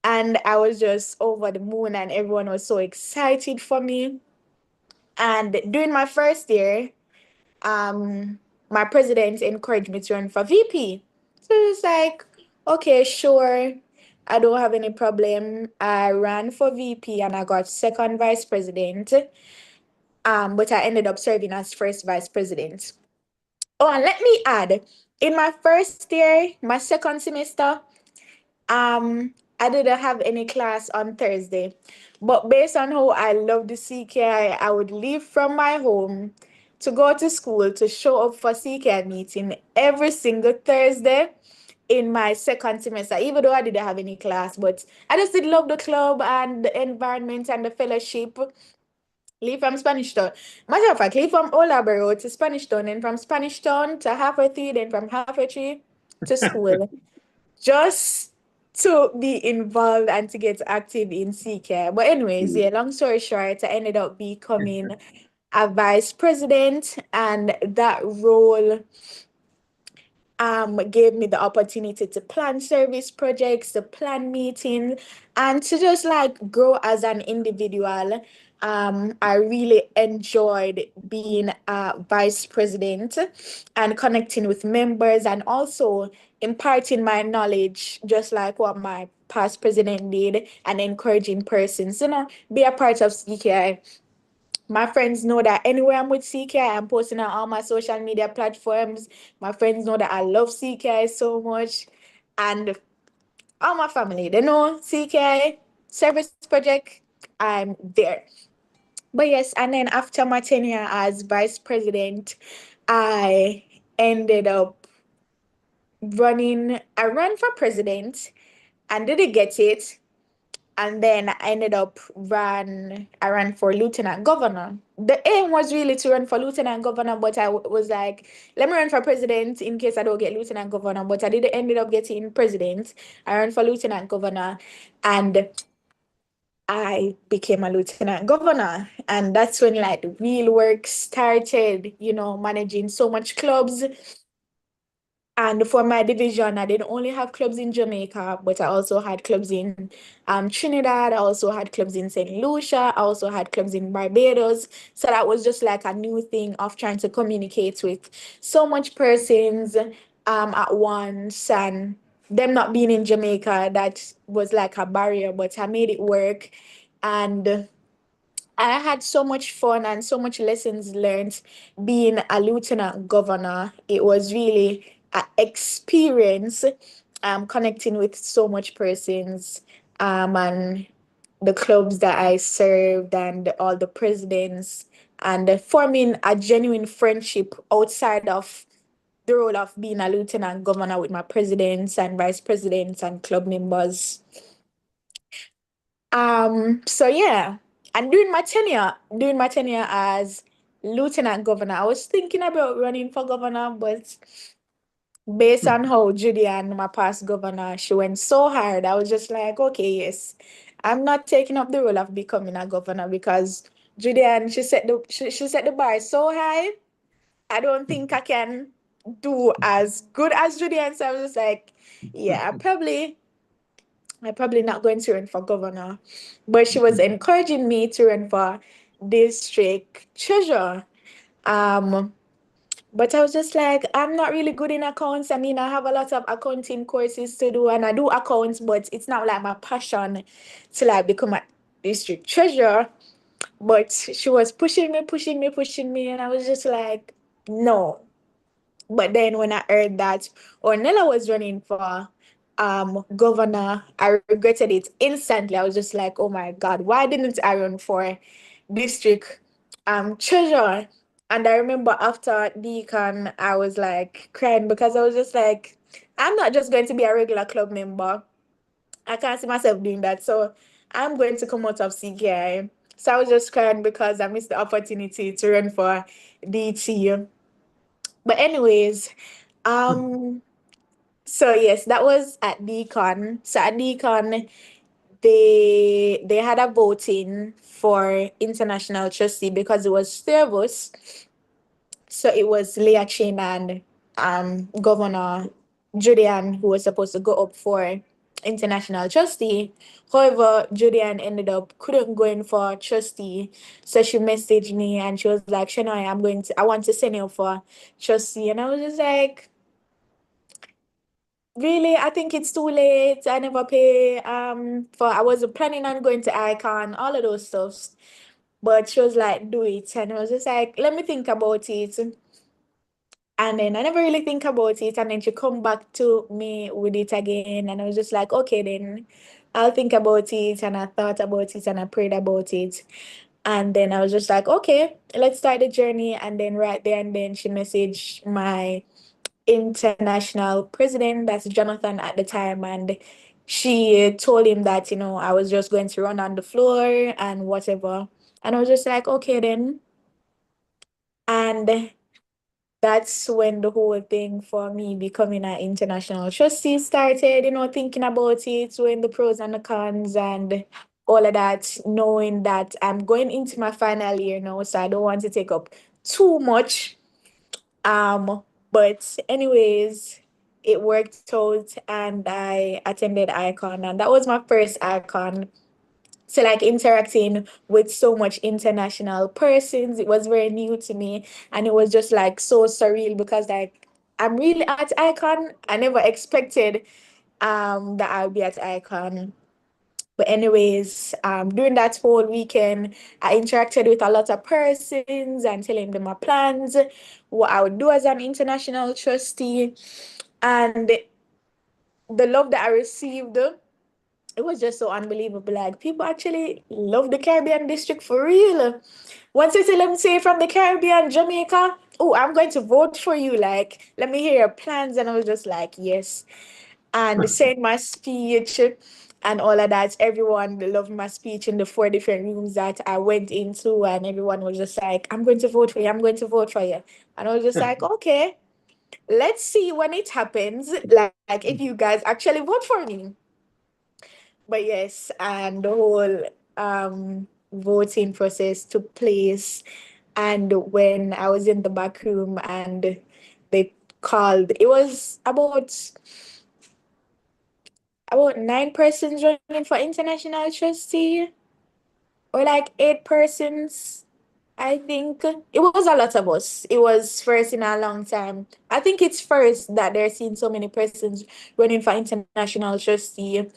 and I was just over the moon, and everyone was so excited for me. And during my first year, my president encouraged me to run for VP. So it's like, okay, sure. I don't have any problem. I ran for VP and I got second vice president. But I ended up serving as first vice president. Oh, and let me add, in my first year, my second semester, I didn't have any class on Thursday. But based on how I love the CKI, I would leave from my home to go to school to show up for CKI meeting every single Thursday in my second semester, even though I didn't have any class. But I just did love the club and the environment and the fellowship. Leave from Spanish Town. Matter of fact, leave from Olaboro to Spanish Town, and from Spanish Town to Halfway Tree, then from Halfway Tree to school. Just to be involved and to get active in CCARE. But anyways, yeah, long story short, I ended up becoming a vice president, and that role gave me the opportunity to plan service projects, to plan meetings, and to just like grow as an individual. I really enjoyed being a vice president and connecting with members and also imparting my knowledge, just like what my past president did, and encouraging persons, be a part of CKI. My friends know that anywhere I'm with CKI, I'm posting on all my social media platforms. My friends know that I love CKI so much. And all my family, they know CKI service project, I'm there. But yes, and then after my tenure as vice president, I ended up I ran for president and didn't get it. And then I ended up I ran for lieutenant governor. The aim was really to run for lieutenant governor, but I was like, let me run for president in case I don't get lieutenant governor. But I didn't ended up getting president. I ran for lieutenant governor and I became a lieutenant governor. And that's when like the real work started, managing so much clubs. And for my division, I didn't only have clubs in Jamaica, but I also had clubs in Trinidad. I also had clubs in St. Lucia. I also had clubs in Barbados. So that was just like a new thing of trying to communicate with so much persons at once, and them not being in Jamaica, that was like a barrier, but I made it work. And I had so much fun and so much lessons learned being a lieutenant governor. It was really an experience connecting with so much persons and the clubs that I served and all the presidents, and forming a genuine friendship outside of the role of being a lieutenant governor with my presidents and vice presidents and club members. So yeah, and during my tenure as lieutenant governor, I was thinking about running for governor, but based on how Julian, my past governor, she went so hard, I was just like, okay, yes, I'm not taking up the role of becoming a governor because Julian, she set the bar so high. I don't think I can do as good as Julian. So I was just like, yeah, I'm probably not going to run for governor. But she was encouraging me to run for district treasurer. But I was just like, I'm not really good in accounts. I mean, I have a lot of accounting courses to do and I do accounts, but it's not like my passion to like become a district treasurer. But she was pushing me, and I was just like, no. But then when I heard that Ornella was running for governor, I regretted it instantly. I was just like, oh my God, why didn't I run for district treasurer? And I remember after Deacon, I was like crying because I was just like, I'm not just going to be a regular club member. I can't see myself doing that. So I'm going to come out of CKI. So I was just crying because I missed the opportunity to run for DT. But anyways, so yes, that was at Deacon. So at Deacon, they had a voting for international trustee because it was three of us. So it was Leah Chin and Governor Julian who was supposed to go up for international trustee. However, Julian ended up couldn't go in for trustee. So she messaged me and she was like, Shanoy, I want to send you for trustee. And I was just like, really, I think it's too late. I never pay for I was planning on going to Icon, all of those stuffs. But she was like, do it. And I was just like, let me think about it. And then I never really think about it. And then she come back to me with it again. And I was just like, okay, then I'll think about it. And I thought about it and I prayed about it. And then I was just like, okay, let's start the journey. And then right there and then she messaged my international president, that's Jonathan at the time. And she told him that, I was just going to run on the floor and whatever. And I was just like, okay, then. And that's when the whole thing for me becoming an international trustee started, thinking about it, weighing the pros and the cons and all of that, knowing that I'm going into my final year now, so I don't want to take up too much. But anyways, it worked out and I attended Icon, and that was my first Icon. So like interacting with so much international persons, it was very new to me, and it was just like so surreal because like I'm really at Icon. I never expected that I'll be at Icon. But anyways, during that whole weekend, I interacted with a lot of persons and telling them my plans, what I would do as an international trustee, and the love that I received, it was just so unbelievable. Like people actually love the Caribbean district for real. Once I tell them, say from the Caribbean, Jamaica, oh, I'm going to vote for you. Like, let me hear your plans. And I was just like, yes. And saying my speech and all of that, everyone loved my speech in the 4 different rooms that I went into, and everyone was just like, I'm going to vote for you, I'm going to vote for you. And I was just like, okay, let's see when it happens, like if you guys actually vote for me. But yes, and the whole voting process took place. And when I was in the back room and they called. It was about 9 persons running for international trustee, or like 8 persons. I think it was a lot of us. It was first in a long time. I think it's first that they're seeing so many persons running for international trustee.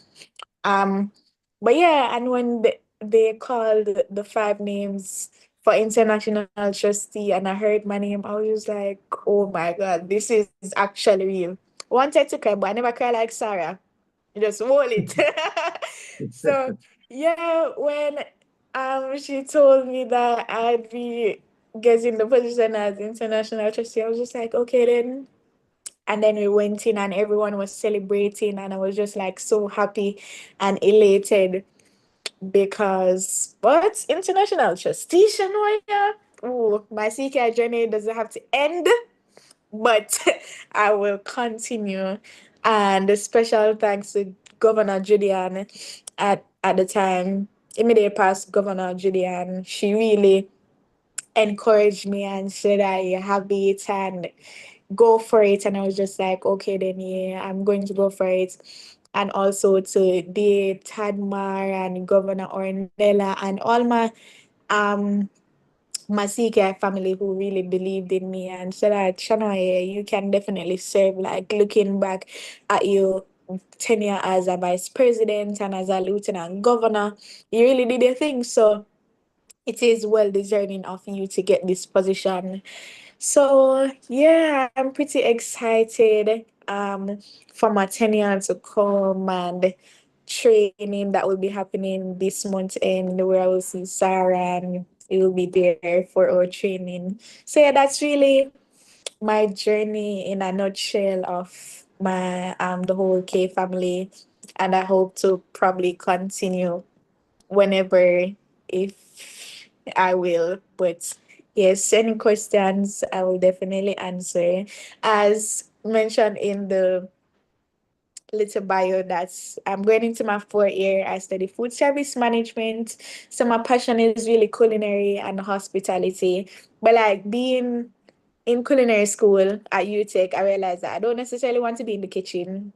But yeah, and when they called the 5 names for international trustee, and I heard my name, I was like, oh my God, this is actually real. Wanted to cry, but I never cry like SARA. Just hold it. So yeah, when she told me that I'd be getting the position as international trustee, I was just like, okay then. And then we went in and everyone was celebrating, and I was just like so happy and elated because what international trustee Shanoya? Oh, my CKI journey doesn't have to end, but I will continue. And a special thanks to Governor Julian at the time, immediate past Governor Julian. She really encouraged me and said I have it and go for it. And I was just like, okay, then yeah, I'm going to go for it. And also to the Tadmar and Governor Ornella and all my CKI family who really believed in me and said that Shanoya, you can definitely serve. Like looking back at your tenure as a vice president and as a lieutenant governor, you really did a thing. So it is well deserving of you to get this position. So yeah, I'm pretty excited for my tenure to come and training that will be happening this month end where I will see SARA and it will be there for our training. So yeah, that's really my journey in a nutshell of my the whole K family, and I hope to probably continue whenever, if I will. But yes, any questions I will definitely answer. As mentioned in the little bio, that's I'm going into my 4th year. I study food service management. So my passion is really culinary and hospitality. But like being in culinary school at UTech, I realized that I don't necessarily want to be in the kitchen.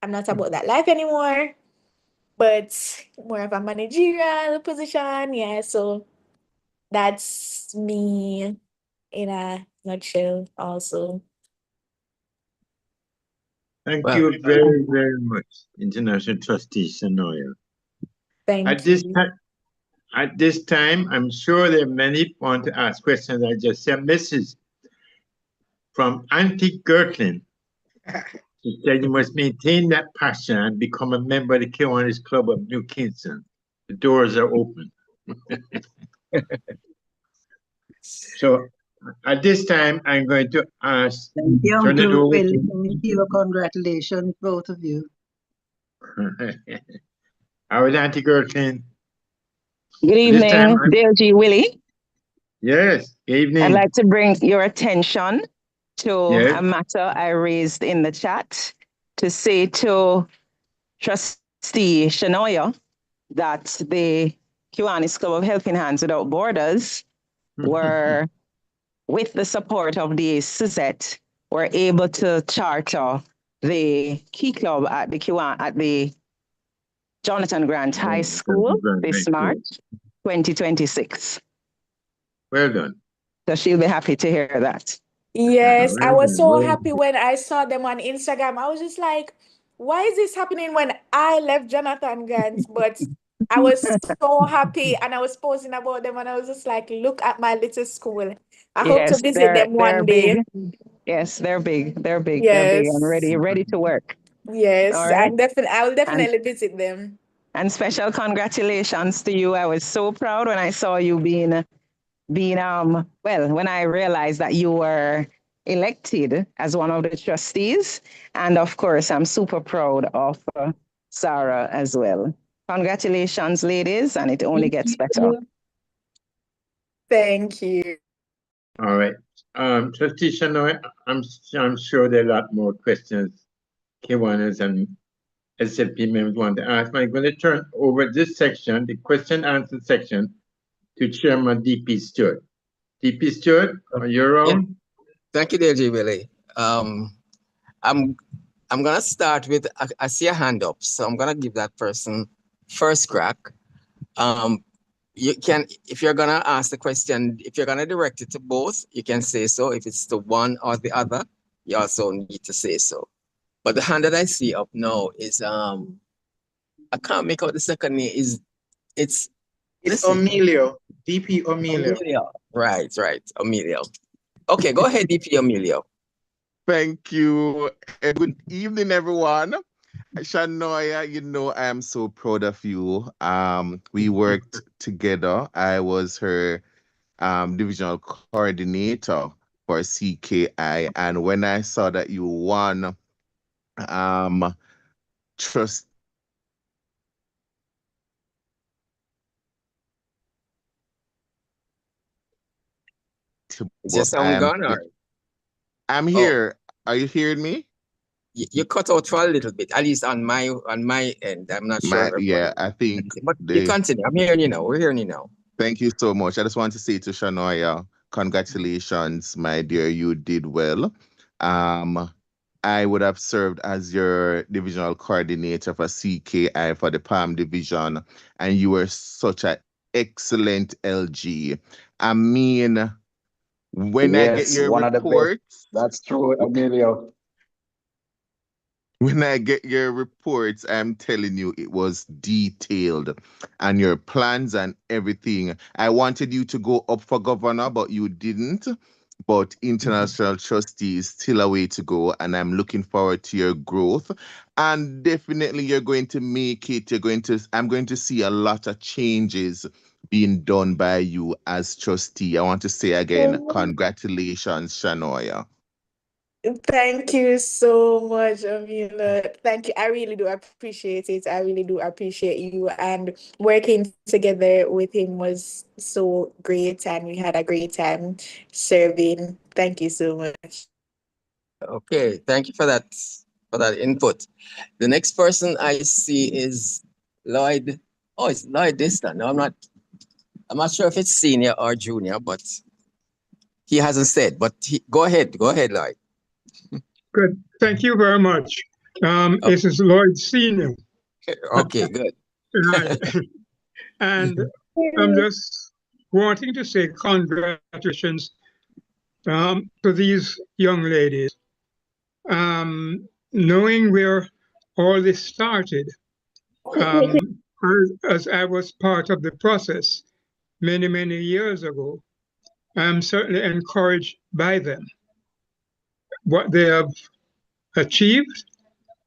I'm not about that life anymore, but more of a managerial position. Yeah, so that's me in a nutshell also. Thank Well, you very, very much, International Trustee Shanoya. Thank you. At this time, I'm sure there are many want to ask questions. I just sent a message from Auntie Gertlin. She said you must maintain that passion and become a member of the Kiwanis Club of New Kingston. The doors are open. So at this time, I'm going to ask. Thank you, turn it Uncle over Willie. to- Thank you. Congratulations, both of you. How is Auntie Gertlin? Good This time, evening, DLG Willie. yes, good evening. I'd like to bring your attention to Yes. a matter I raised in the chat to say to Trustee Shanoya that the Kiwanis Club of Helping Hands Without Borders were, with the support of the Suzette, were able to charter the Key Club at the Jonathan Grant High School this March 2026. Well done. So she'll be happy to hear that. Yes, I was so happy when I saw them on Instagram. I was just like, why is this happening when I left Jonathan Grant? But I was so happy and I was posting about them and I was just like, look at my little school. I hope to Yes, visit them one day. big. Yes, they're big. They're big. Yes. They're big and ready to work. Yes, All right. I will definitely visit them. And special congratulations to you. I was so proud when I saw you being when I realized that you were elected as one of the trustees. And of course, I'm super proud of SARA as well. Congratulations, ladies, and it only gets better. Thank you. All right. Trustee Shanoy, I'm sure there are a lot more questions Kiwanis and SLP members want to ask. I'm going to turn over this section, the question answer section, to Chairman DP Stewart. DP Stewart, on your own. Thank you, DLG Willie. I'm gonna start with I see a hand up, so I'm gonna give that person first crack. You can, if you're gonna ask the question, if you're gonna direct it to both, you can say so. If it's to one or the other, you also need to say so. But the hand that I see up now is I can't make out the second name. It's Emilio, DP Emilio. Emilio. Right, Emilio. Okay, go ahead, DP Emilio. Thank you. Good evening, everyone. Shanoya, you know I am so proud of you. We worked together. I was her divisional coordinator for CKI, and when I saw that you won trust Is your sound gone or? I'm here. Are you hearing me? You cut out for a little bit, at least on my end. I'm not sure. Yeah, I think. But you continue. I'm hearing you now. We're hearing you now. Thank you so much. I just want to say to Shanoya, congratulations, my dear. You did well. I would have served as your divisional coordinator for CKI for the Palm Division, and you were such an excellent LG. I mean, when I get your reports, that's true, Emilio. When I get your reports, I'm telling you, it was detailed and your plans and everything. I wanted you to go up for governor, but you didn't. But international trustee is still a way to go, and I'm looking forward to your growth. And definitely, you're going to make it. I'm going to see a lot of changes being done by you as trustee. I want to say again, congratulations, Shanoya. Thank you so much, Amila. Thank you. I really do appreciate it. I really do appreciate you. And working together with him was so great, and we had a great time serving. Thank you so much. Okay, thank you for that input. The next person I see is Lloyd. Oh, it's Lloyd this time. No, I'm not sure if it's senior or junior, but he hasn't said. But go ahead, Lloyd. Good. Thank you very much. This is Lloyd Senior. Okay, good. Right. And I'm just wanting to say congratulations to these young ladies. Knowing where all this started, as I was part of the process many, many years ago, I'm certainly encouraged by them. What they have achieved,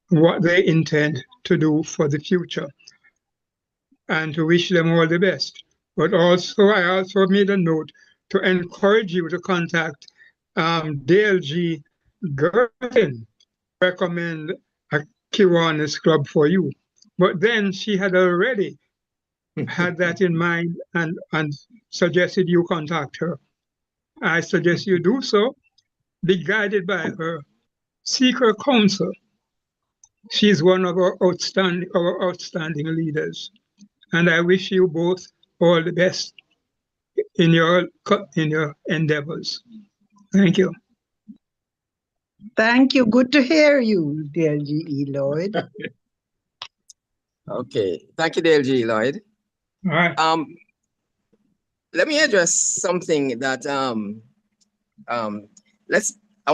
what they intend to do for the future, and to wish them all the best. But also, I also made a note to encourage you to contact DLG Gertin, recommend a Kiwanis club for you. But then she had already had that in mind and suggested you contact her. I suggest you do so, be guided by her, seek her counsel. She's one of our outstanding leaders. And I wish you both all the best in your endeavors. Thank you. Thank you. Good to hear you, dear G.E. Lloyd. Okay, thank you, DLG Lloyd. All right. Let me address something that I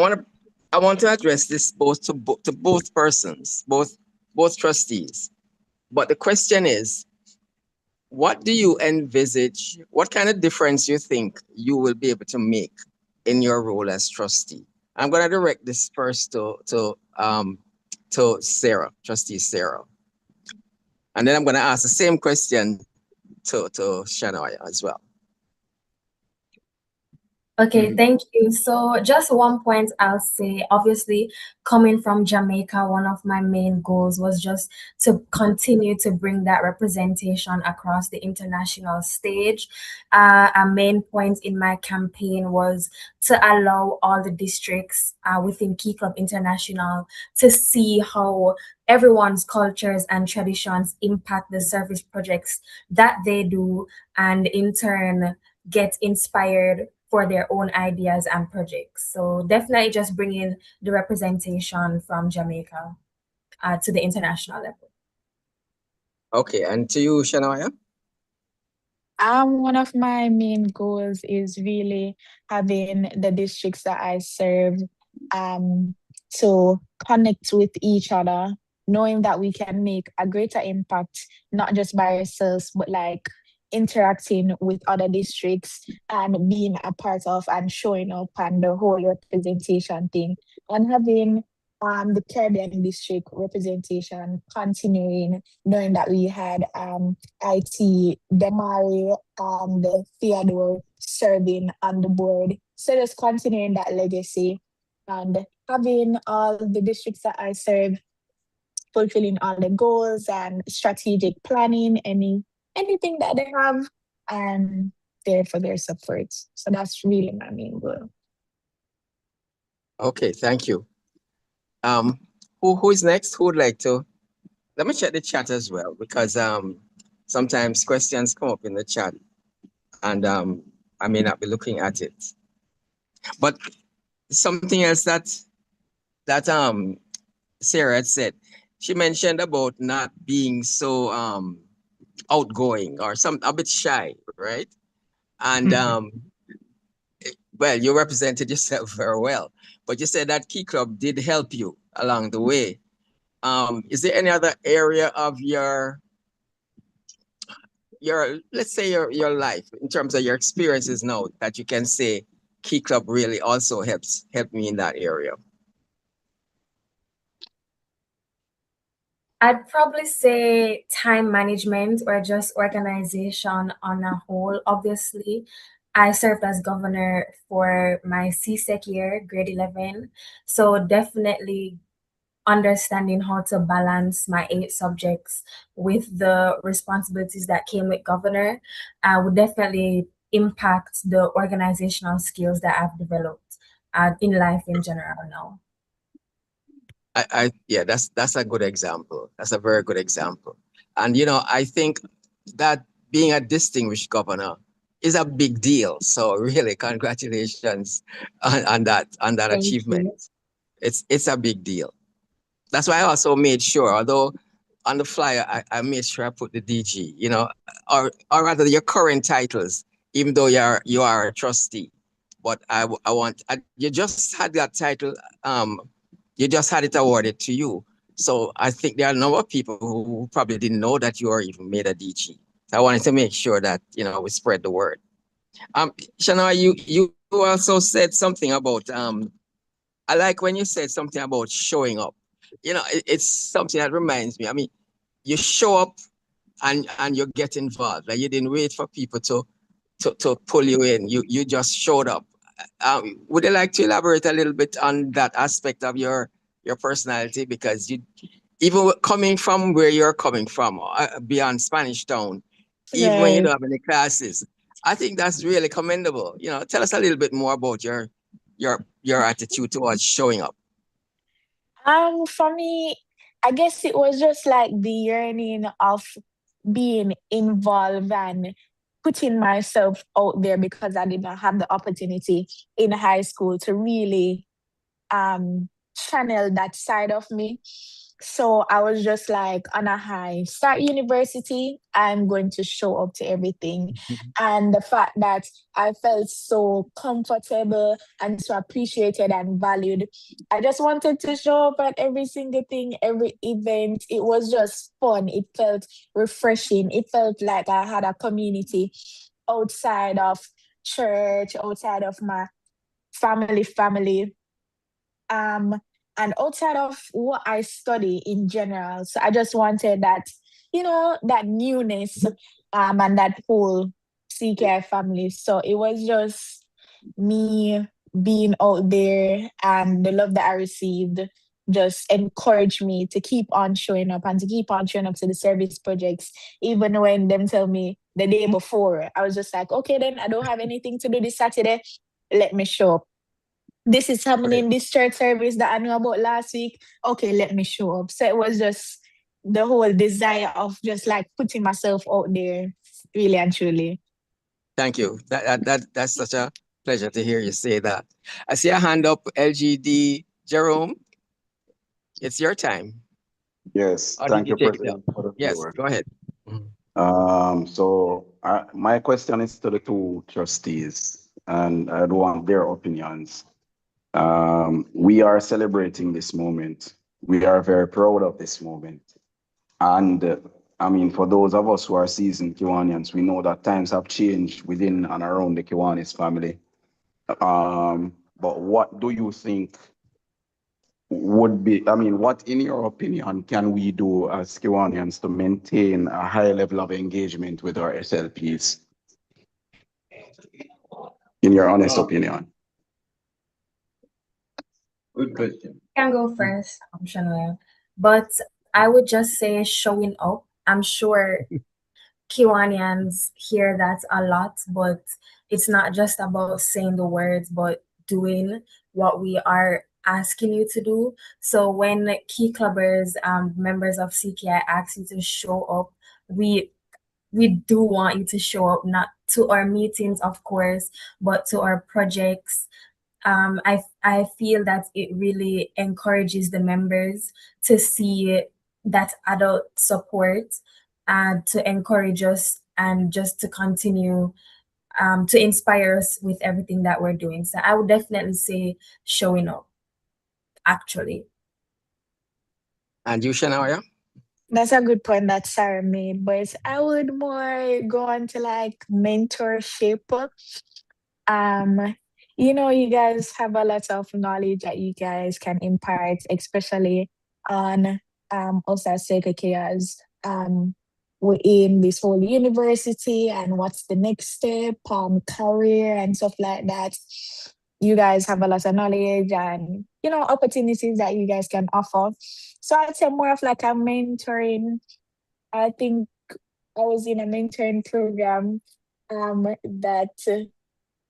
want to address this both to both persons, both trustees. But the question is, what do you envisage? What kind of difference you think you will be able to make in your role as trustee? I'm going to direct this first to Sarah, Trustee Sarah, and then I'm going to ask the same question to Shanoya as well. Okay, thank you. So just one point I'll say, obviously, coming from Jamaica, one of my main goals was just to continue to bring that representation across the international stage. A main point in my campaign was to allow all the districts within Key Club International to see how everyone's cultures and traditions impact the service projects that they do, and in turn get inspired for their own ideas and projects. So definitely just bringing the representation from Jamaica to the international level. Okay, and to you, Shanoya? One of my main goals is really having the districts that I serve to connect with each other, knowing that we can make a greater impact, not just by ourselves, but like interacting with other districts and being a part of and showing up and the whole representation thing. And having the Caribbean district representation continuing, knowing that we had IT, Demari, and Theodore serving on the board. So just continuing that legacy and having all the districts that I serve fulfilling all the goals and strategic planning, anything that they have, and there for their support. So that's really my main goal. Okay, thank you. Who is next? Who would like to? Let me check the chat as well, because sometimes questions come up in the chat and I may not be looking at it. But something else that Sarah had said, she mentioned about not being so outgoing or a bit shy, right? And well, you represented yourself very well, but you said that Key Club did help you along the way. Is there any other area of your let's say your life in terms of your experiences now that you can say Key Club really also helped me in that area? I'd probably say time management or just organization on a whole. Obviously, I served as governor for my CSEC year, grade 11. So definitely understanding how to balance my 8 subjects with the responsibilities that came with governor would definitely impact the organizational skills that I've developed in life in general now. Yeah, that's a good example. That's a very good example. And I think that being a distinguished governor is a big deal. So really, congratulations on that Thank achievement. you. It's a big deal. That's why I also made sure, although on the flyer I made sure I put the DG, or rather your current titles, even though you are a trustee. But you just had that title. You just had it awarded to you. So I think there are a number of people who probably didn't know that you were even made a DG. So I wanted to make sure that we spread the word. Shanoya, you also said something about I like when you said something about showing up. It's something that reminds me. I mean, you show up and you get involved. Like you didn't wait for people to pull you in. You just showed up. Would you like to elaborate a little bit on that aspect of your personality? Because even coming from where you're coming from, beyond Spanish Town, even when you don't have any classes, I think that's really commendable. Tell us a little bit more about your attitude towards showing up. For me, I guess it was just like the yearning of being involved and putting myself out there because I did not have the opportunity in high school to really channel that side of me. So I was just like on a high. Start university, I'm going to show up to everything. And the fact that I felt so comfortable and so appreciated and valued, I just wanted to show up at every single thing, every event. It was just fun. It felt refreshing. It felt like I had a community outside of church, outside of my family. And outside of what I study in general. So I just wanted that, that newness, and that whole CKI family. So it was just me being out there, and the love that I received just encouraged me to keep on showing up and to keep on showing up to the service projects, even when them tell me the day before. I was just like, okay, then I don't have anything to do this Saturday. Let me show up. This is happening, this church service that I knew about last week. Okay, let me show up. So it was just the whole desire of just like putting myself out there, really and truly. Thank you. That's such a pleasure to hear you say that. I see a hand up, LGD Jerome. It's your time. Yes, Or did thank you you, take it down? President, for the Yes, floor. go ahead. My question is to the two trustees, and I'd want their opinions. We are celebrating this moment. We are very proud of this moment. And I mean, for those of us who are seasoned Kiwanians, we know that times have changed within and around the Kiwanis family. But what do you think would be, I mean, what in your opinion can we do as Kiwanians to maintain a high level of engagement with our SLPs? In your honest opinion. Good question. I can go first, Shanoya. But I would just say showing up. I'm sure Kiwanians hear that a lot, but it's not just about saying the words, but doing what we are asking you to do. So when key clubbers, members of CKI ask you to show up, we do want you to show up, not to our meetings, of course, but to our projects. I feel that it really encourages the members to see that adult support and to encourage us and just to continue to inspire us with everything that we're doing. So I would definitely say showing up, actually. And you, Shanoya? That's a good point that Sarah made, but I would more go on to like mentorship. You guys have a lot of knowledge that you guys can impart, especially on us as Sekakeyas within this whole university and what's the next step, career and stuff like that. You guys have a lot of knowledge and opportunities that you guys can offer. So I'd say more of like a mentoring. I think I was in a mentoring program that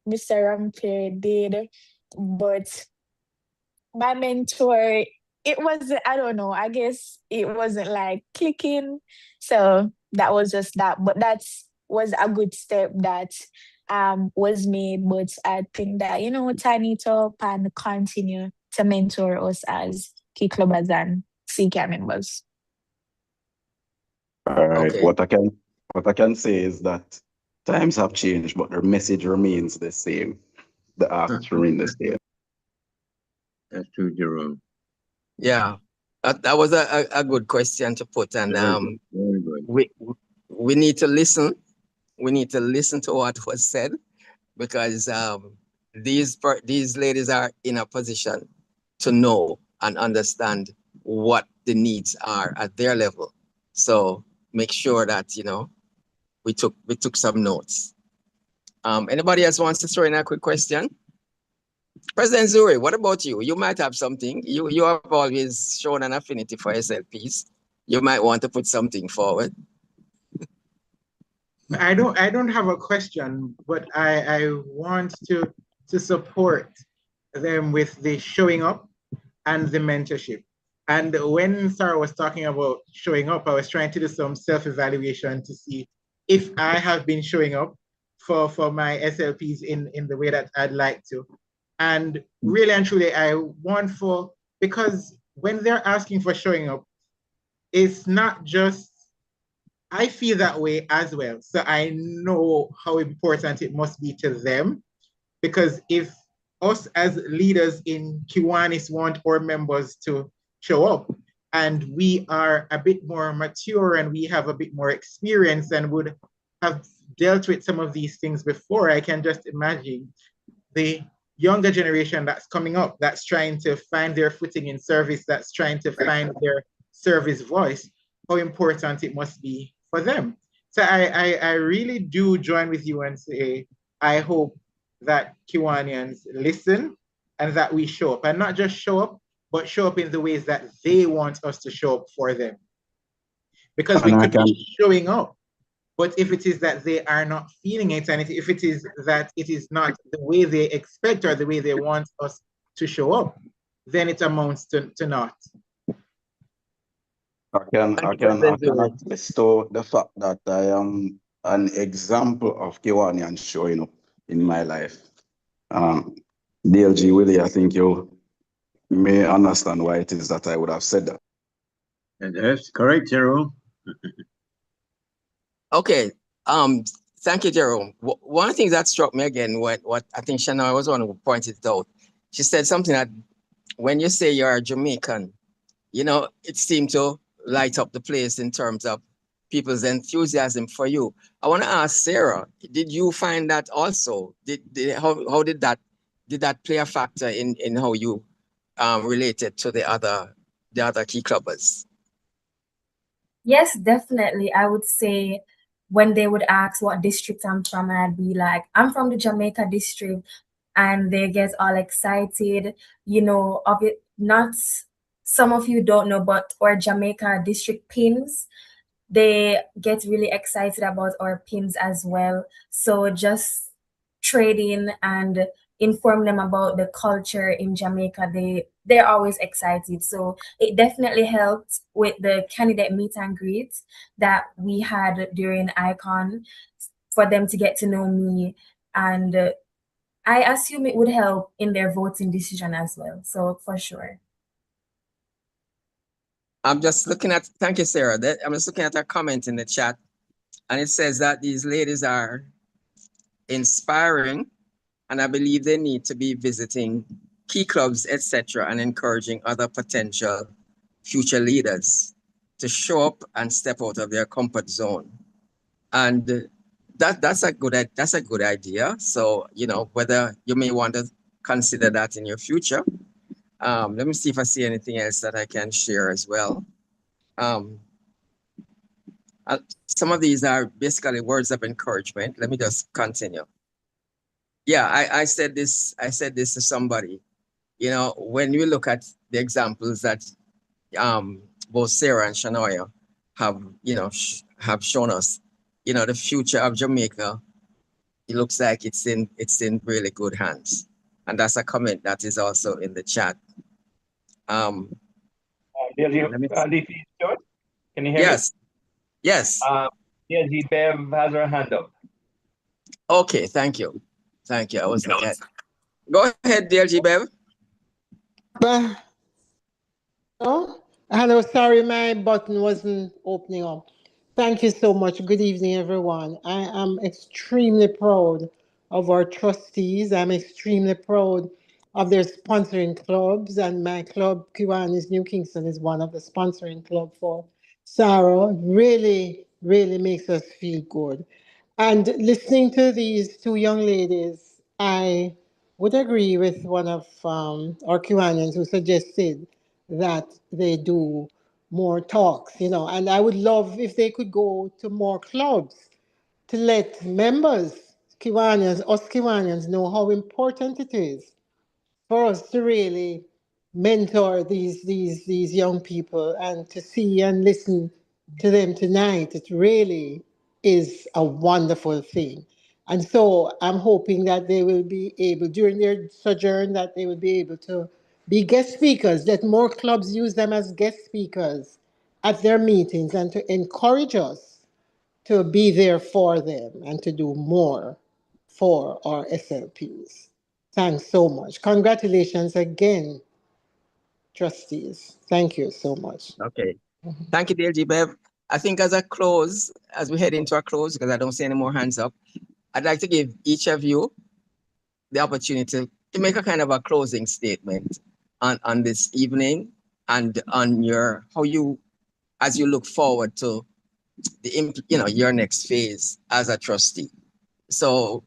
Mr. Rampe did, but my mentor, it wasn't, I don't know, I guess it wasn't like clicking. So that was just that. But that was a good step that was made. But I think that, turn it up and continue to mentor us as key clubbers and CK members. All right. Okay. What I can say is that times have changed, but the message remains the same. The acts remain the same. That's true, Jerome. Yeah, that was a good question to put, and Very good. we need to listen. We need to listen to what was said, because these ladies are in a position to know and understand what the needs are at their level. So make sure that we took some notes. Anybody else wants to throw in a quick question? President Zuri, what about you? You might have something. You have always shown an affinity for SLPs. You might want to put something forward. I don't have a question, but I want to support them with the showing up and the mentorship. And when Sarah was talking about showing up, I was trying to do some self-evaluation to see if I have been showing up for my SLPs in the way that I'd like to. And really and truly, I want because when they're asking for showing up, it's not just, I feel that way as well. So I know how important it must be to them, because if us as leaders in Kiwanis want our members to show up, and we are a bit more mature and we have a bit more experience and would have dealt with some of these things before, I can just imagine the younger generation that's coming up, that's trying to find their footing in service, that's trying to find their service voice, how important it must be for them. So I really do join with you and say, I hope that Kiwanians listen and that we show up, and not just show up, but show up in the ways that they want us to show up for them. Because we could be showing up, but if it is that they are not feeling it, and if it is that it is not the way they expect or the way they want us to show up, then it amounts to naught. I can attest to the fact that I am an example of Kiwanian showing up in my life. DLG Willie, I think you may understand why it is that I would have said that. And that's correct, Jerome. Okay. Thank you, Jerome. One thing that struck me again, what I think Shanoya was one who pointed it out. She said something that when you say you're a Jamaican, you know, it seemed to light up the place in terms of people's enthusiasm for you. I want to ask Sarah, did you find that also? How did that play a factor in how you related to the other key clubbers? Yes, definitely. I would say when they would ask what district I'm from, and I'd be like, I'm from the Jamaica district, and they get all excited, you know, of it. Not some of you don't know, but our Jamaica district pins, they get really excited about our pins as well. So just trading and inform them about the culture in Jamaica, they're always excited. So it definitely helped with the candidate meet and greet that we had during Icon for them to get to know me. And I assume it would help in their voting decision as well. So for sure. I'm just looking at, thank you, Sarah. I'm just looking at a comment in the chat, and it says that these ladies are inspiring, and I believe they need to be visiting key clubs, etc., and encouraging other potential future leaders to show up and step out of their comfort zone. And that's a good idea. So, you know, whether you may want to consider that in your future. Let me see if I see anything else that I can share as well. Some of these are basically words of encouragement. Let me just continue. Yeah, I said this to somebody. You know, when you look at the examples that both Sarah and Shanoya have, you know, have shown us, you know, the future of Jamaica, it looks like it's in really good hands. And that's a comment that is also in the chat. Can you hear me? Yes. Yes. DLG Bev has her hand up. Okay, thank you. Thank you. I was looking at. Go ahead, DLG Bev. Hello, sorry, my button wasn't opening up. Thank you so much. Good evening, everyone. I am extremely proud of our trustees. I'm extremely proud of their sponsoring clubs, and my club, Kiwanis New Kingston, is one of the sponsoring club for SARA. Really, really makes us feel good. And listening to these two young ladies, I would agree with one of our Kiwanians who suggested that they do more talks, you know, and I would love if they could go to more clubs to let members, us Kiwanians, know how important it is for us to really mentor these young people, and to see and listen to them tonight. It really is a wonderful thing. And so I'm hoping that they will be able, during their sojourn, that they will be able to be guest speakers, that more clubs use them as guest speakers at their meetings, and to encourage us to be there for them and to do more for our SLPs. Thanks so much. Congratulations again, trustees. Thank you so much. Okay. Thank you, DLG Bev. I think as we head into a close, because I don't see any more hands up, I'd like to give each of you the opportunity to make a kind of a closing statement on this evening, and on as you look forward to your next phase as a trustee. So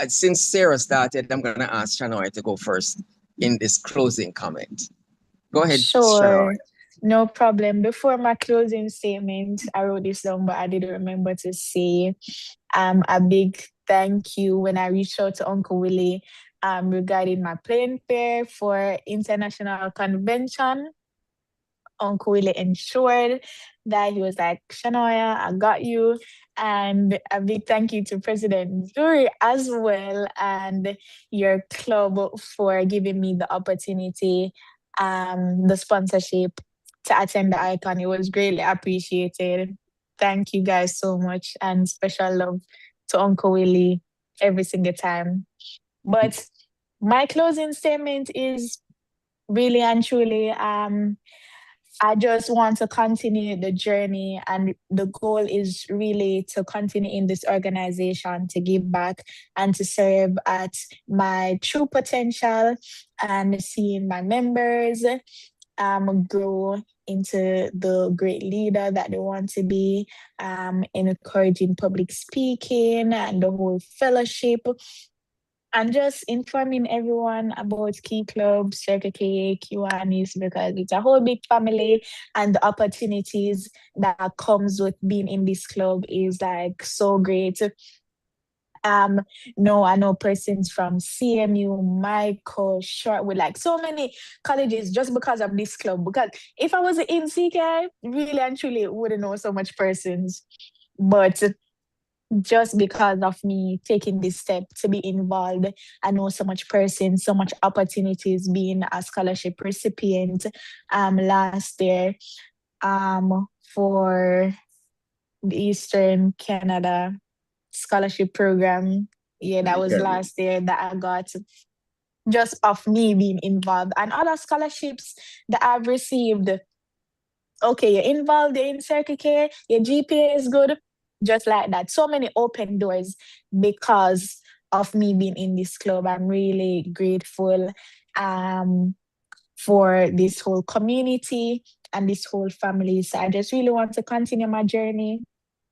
since Sarah started, I'm going to ask Shanoya to go first in this closing comment. Go ahead, Sure, Shanoya. no problem. Before my closing statement, I wrote this down, but I didn't remember to say a big thank you when I reached out to Uncle Willie regarding my plane fare for international convention. Uncle Willie ensured that he was like, Shanoya, I got you. And a big thank you to President Zuri as well, and your club for giving me the opportunity, the sponsorship to attend the Icon. It was greatly appreciated. Thank you guys so much, and special love to Uncle Willie every single time. But my closing statement is really and truly, I just want to continue the journey, and the goal is really to continue in this organization, to give back and to serve at my true potential, and seeing my members grow into the great leader that they want to be, encouraging public speaking and the whole fellowship, and just informing everyone about Key Club, Circle K, Kiwanis, because it's a whole big family, and the opportunities that comes with being in this club is like so great. Um, no, I know persons from CMU, Michael, Shortwood, like so many colleges just because of this club. Because if I was in CK, really and truly wouldn't know so much persons. But just because of me taking this step to be involved, I know so much persons, so much opportunities being a scholarship recipient last year for the Eastern Canada scholarship program. Yeah, that was last year that I got just of me being involved, and other scholarships that I've received. Okay, you're involved in Circle K, your GPA is good, just like that. So many open doors because of me being in this club. I'm really grateful for this whole community and this whole family. So I just really want to continue my journey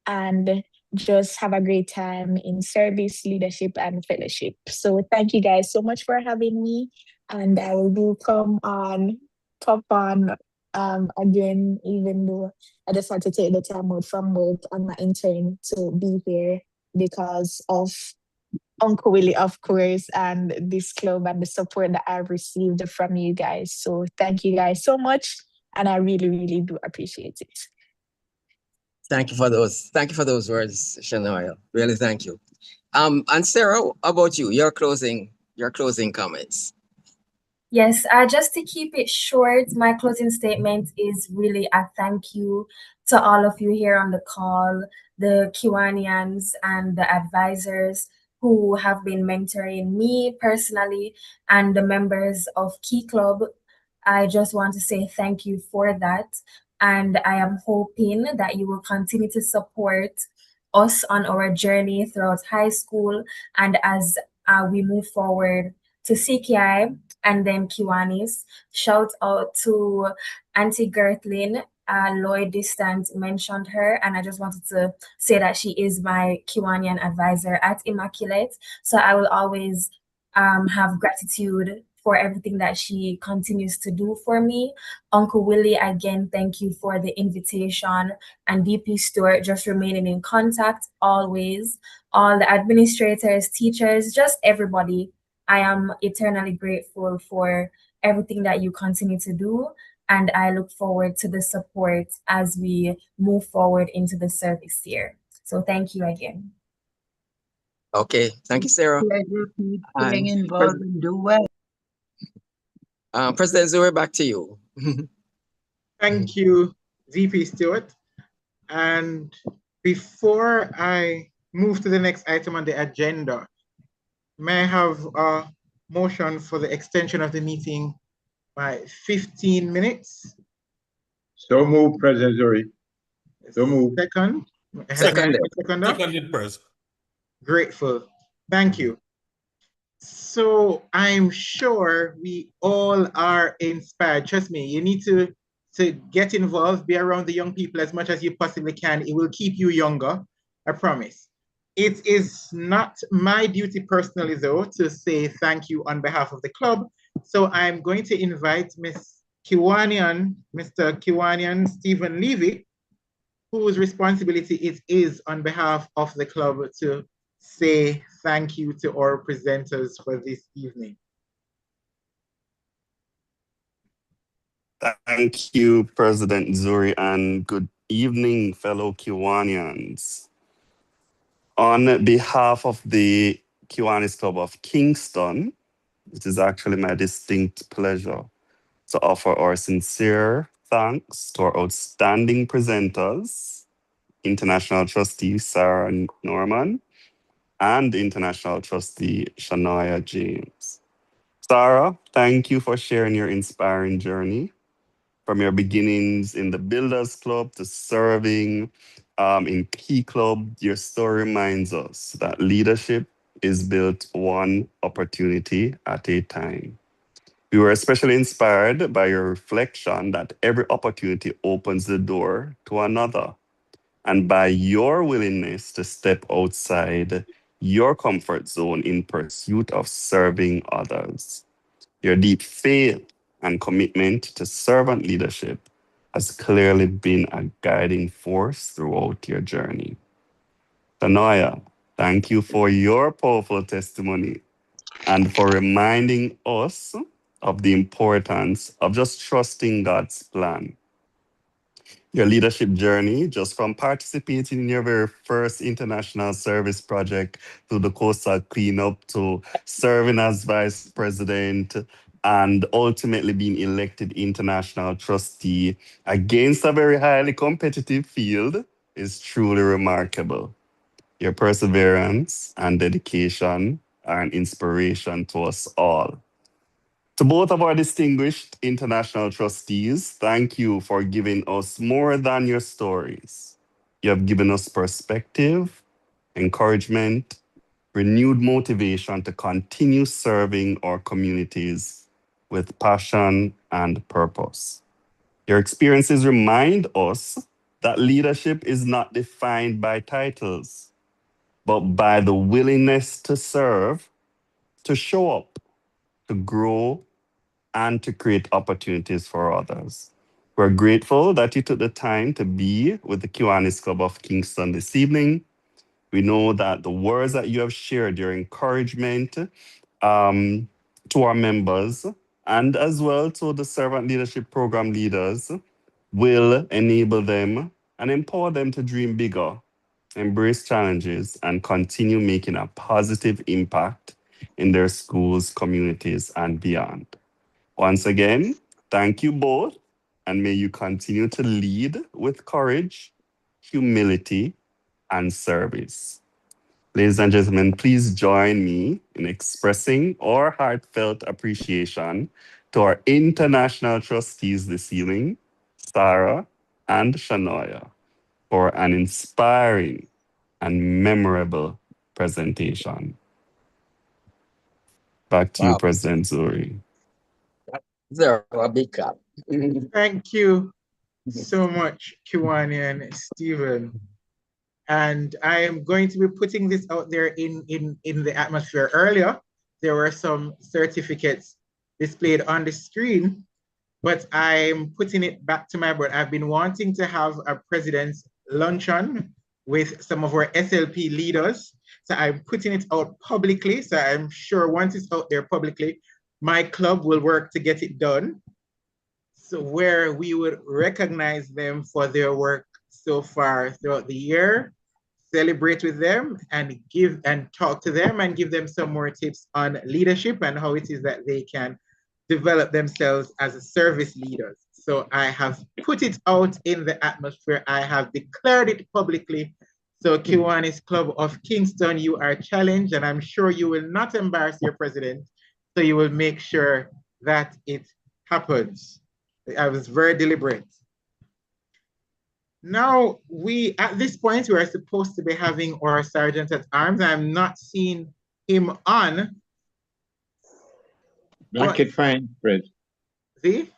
and just have a great time in service, leadership, and fellowship. So thank you guys so much for having me. And I will do pop on again, even though I just had to take the time out from work and my intern to be here because of Uncle Willie, of course, and this club and the support that I've received from you guys. So thank you guys so much. And I really, really do appreciate it. Thank you for those words, Shanoya. Really, thank you. And Sarah, how about you? Your closing comments. Yes, just to keep it short, my closing statement is really a thank you to all of you here on the call, the Kiwanians and the advisors who have been mentoring me personally, and the members of Key Club. I just want to say thank you for that. And I am hoping that you will continue to support us on our journey throughout high school and as we move forward to CKI and then Kiwanis. Shout out to Auntie Gertlin. Lloyd Distant mentioned her, and I just wanted to say that she is my Kiwanian advisor at Immaculate. So I will always have gratitude for everything that she continues to do for me. Uncle Willie, again, thank you for the invitation. And DP Stewart, just remaining in contact always. All the administrators, teachers, just everybody. I am eternally grateful for everything that you continue to do. And I look forward to the support as we move forward into the service year. So thank you again. Okay, thank you, Sarah. Pleasure, keep getting involved and do well. President Zuri, back to you. Thank you, VP Stewart. And before I move to the next item on the agenda, may I have a motion for the extension of the meeting by 15 minutes? So move, President Zuri. So move. Second? Seconded, President. Grateful. Thank you. So I'm sure we all are inspired. Trust me, you need to get involved, be around the young people as much as you possibly can. It will keep you younger, I promise. It is not my duty personally, though, to say thank you on behalf of the club. So I'm going to invite Mr. Kiwanian Stephen Levy, whose responsibility it is on behalf of the club to say thank you to our presenters for this evening. Thank you, President Zuri, and good evening, fellow Kiwanians. On behalf of the Kiwanis Club of Kingston, it is actually my distinct pleasure to offer our sincere thanks to our outstanding presenters, International Trustee SARA Norman and International Trustee Shanoya James. SARA, thank you for sharing your inspiring journey from your beginnings in the Builders Club to serving in Key Club. Your story reminds us that leadership is built one opportunity at a time. We were especially inspired by your reflection that every opportunity opens the door to another, and by your willingness to step outside your comfort zone in pursuit of serving others. Your deep faith and commitment to servant leadership has clearly been a guiding force throughout your journey. Shanoya, thank you for your powerful testimony and for reminding us of the importance of just trusting God's plan. Your leadership journey, just from participating in your very first international service project to the coastal cleanup to serving as vice president and ultimately being elected international trustee against a very highly competitive field, is truly remarkable. Your perseverance and dedication are an inspiration to us all. To both of our distinguished international trustees, thank you for giving us more than your stories. You have given us perspective, encouragement, renewed motivation to continue serving our communities with passion and purpose. Your experiences remind us that leadership is not defined by titles, but by the willingness to serve, to show up, to grow, and to create opportunities for others. We're grateful that you took the time to be with the Kiwanis Club of Kingston this evening. We know that the words that you have shared, your encouragement to our members, and as well to the servant leadership program leaders, will enable them and empower them to dream bigger, embrace challenges, and continue making a positive impact in their schools, communities, and beyond. Once again, thank you both, and may you continue to lead with courage, humility, and service. Ladies and gentlemen, please join me in expressing our heartfelt appreciation to our international trustees this evening, Sarah and Shanoya, for an inspiring and memorable presentation. Back to you, President Zuri. There, a big clap. Thank you so much, Kiwani and Stephen. And I am going to be putting this out there in the atmosphere. Earlier, there were some certificates displayed on the screen, but I'm putting it back to my board. I've been wanting to have a president's luncheon with some of our SLP leaders. So I'm putting it out publicly. So I'm sure once it's out there publicly, my club will work to get it done. So where we would recognize them for their work so far throughout the year, celebrate with them and give and talk to them and give them some more tips on leadership and how it is that they can develop themselves as a service leaders. So I have put it out in the atmosphere. I have declared it publicly. So Kiwanis Club of Kingston, you are challenged, and I'm sure you will not embarrass your president. So you will make sure that it happens. I was very deliberate. Now, at this point, we are supposed to be having our sergeant at arms. I'm not seeing him on. Blanket fine, Fred. See?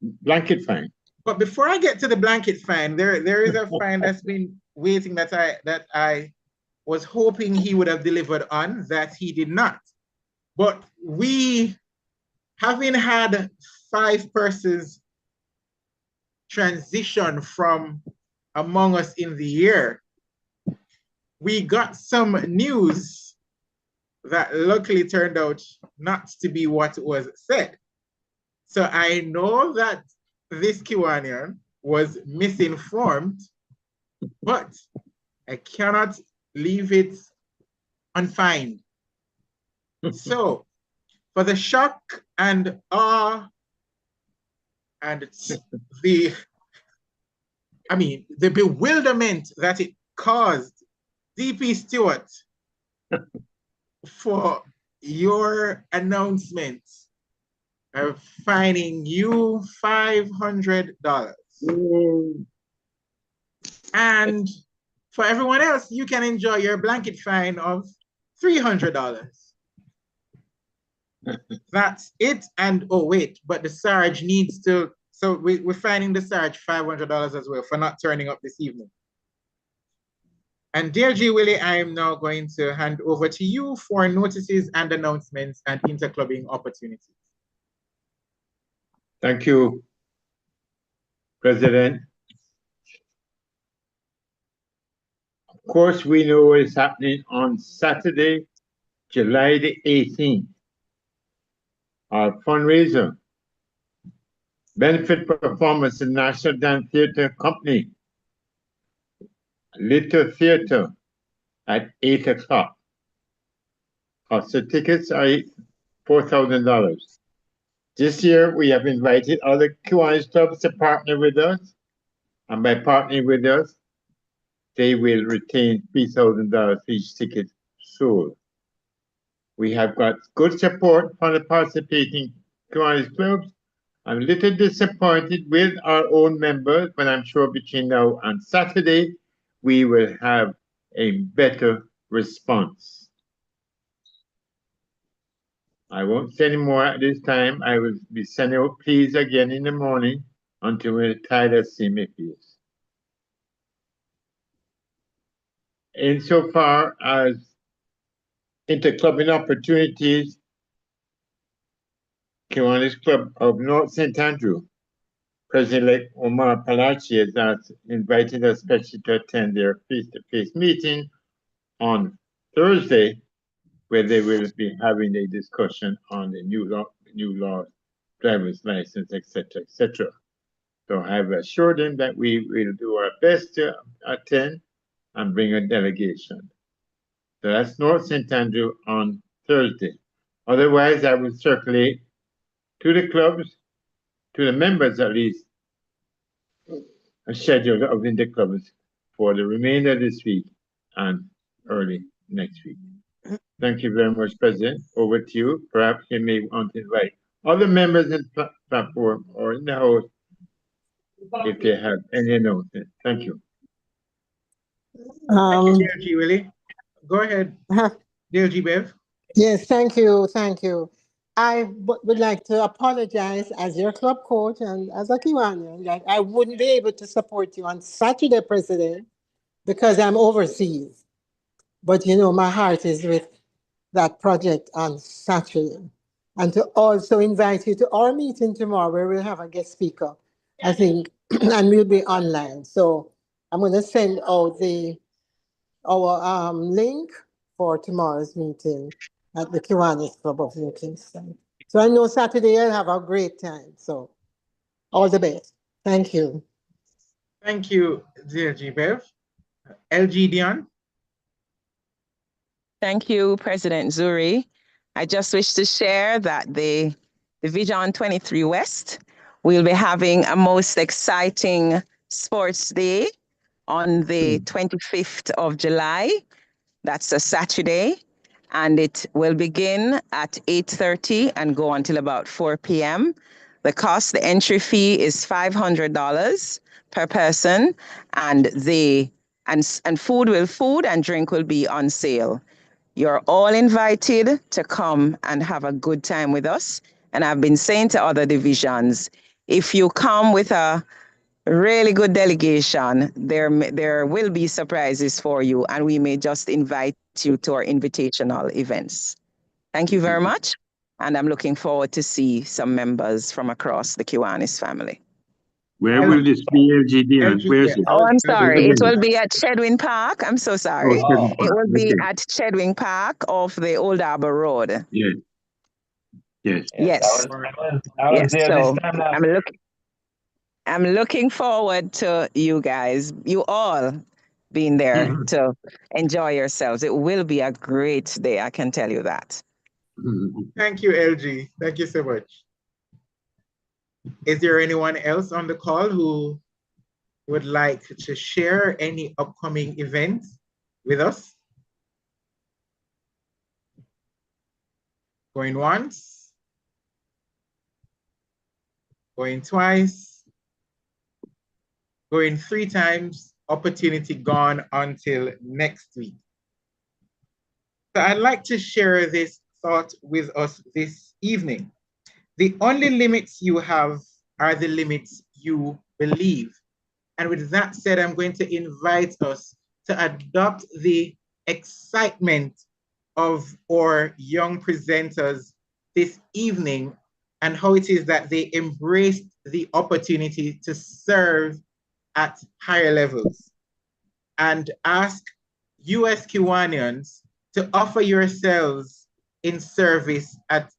Blanket fine. But before I get to the blanket fine, there is a fine that's been waiting that I was hoping he would have delivered on, that he did not. But we, having had 5 persons transition from among us in the year, we got some news that luckily turned out not to be what was said. So I know that this Kiwanian was misinformed, but I cannot leave it unfined. So for the shock and awe and the bewilderment that it caused DP Stewart for your announcement of fining you $500. And for everyone else, you can enjoy your blanket fine of $300. That's it. And oh, wait, but the Sarge needs to, so we're fining the Sarge $500 as well for not turning up this evening. And dear G. Willie, I am now going to hand over to you for notices and announcements and interclubbing opportunities. Thank you, President. Of course, we know what is happening on Saturday, July the 18th. Our fundraiser, benefit performance in National Dance Theatre Company, Little Theatre at 8 o'clock. Cost of tickets are $4,000. This year, we have invited other Kiwanis clubs to partner with us. And by partnering with us, they will retain $3,000 for each ticket sold. We have got good support from the participating Kiwanis clubs. I'm a little disappointed with our own members, but I'm sure between now and Saturday, we will have a better response. I won't say any more at this time. I will be sending out pleas again in the morning until we're tired of seeing my face. Insofar as interclubbing opportunities, Kiwanis Club of North St. Andrew, President-elect Omar Palachi has invited us especially to attend their face-to-face meeting on Thursday, where they will be having a discussion on the new law, driver's license, etc., etc. So I have assured them that we will do our best to attend and bring a delegation. So that's North St. Andrew on Thursday. Otherwise, I will circulate to the clubs, to the members at least, a schedule of the clubs for the remainder of this week and early next week. Thank you very much, President. Over to you. Perhaps you may want to invite other members in the platform or in the house if they have any announcement. Thank you. Thank you, dear G. Willie. Go ahead, dear G. Bev. Yes, thank you, thank you. I would like to apologize as your club coach and as a Kiwanian that I wouldn't be able to support you on Saturday, President, because I'm overseas. But you know, my heart is with that project on Saturday. And to also invite you to our meeting tomorrow where we'll have a guest speaker, I think, and we'll be online. So I'm going to send out our link for tomorrow's meeting at the Kiwanis Club of New Kingston. So I know Saturday I'll have a great time. So all the best. Thank you. Thank you, dear G. Bev. LG Dion. Thank you, President Zuri. I just wish to share that the Division 23 West will be having a most exciting sports day on the 25th of July. That's a Saturday. And it will begin at 8:30 and go until about 4 p.m. The entry fee is $500 per person, and food and drink will be on sale. You're all invited to come and have a good time with us. And I've been saying to other divisions, if you come with a really good delegation, there will be surprises for you, and we may just invite you to our invitational events. Thank you very much, and I'm looking forward to see some members from across the Kiwanis family. Where will this be, LGD? Where is it? Oh, I'm sorry. It will be at Chedwin Park. I'm so sorry. Oh, It will be okay. at Chedwin Park off the Old Arbor Road. Yes. Yes. Yes. I was Yes. there So this time last. I'm looking forward to you guys, you all being there to enjoy yourselves. It will be a great day, I can tell you that. Thank you, LG. Thank you so much. Is there anyone else on the call who would like to share any upcoming events with us? Going once. Going twice. Going 3 times. Opportunity gone until next week. So I'd like to share this thought with us this evening. The only limits you have are the limits you believe. And with that said, I'm going to invite us to adopt the excitement of our young presenters this evening and how it is that they embraced the opportunity to serve at higher levels, and ask US Kiwanians to offer yourselves in service at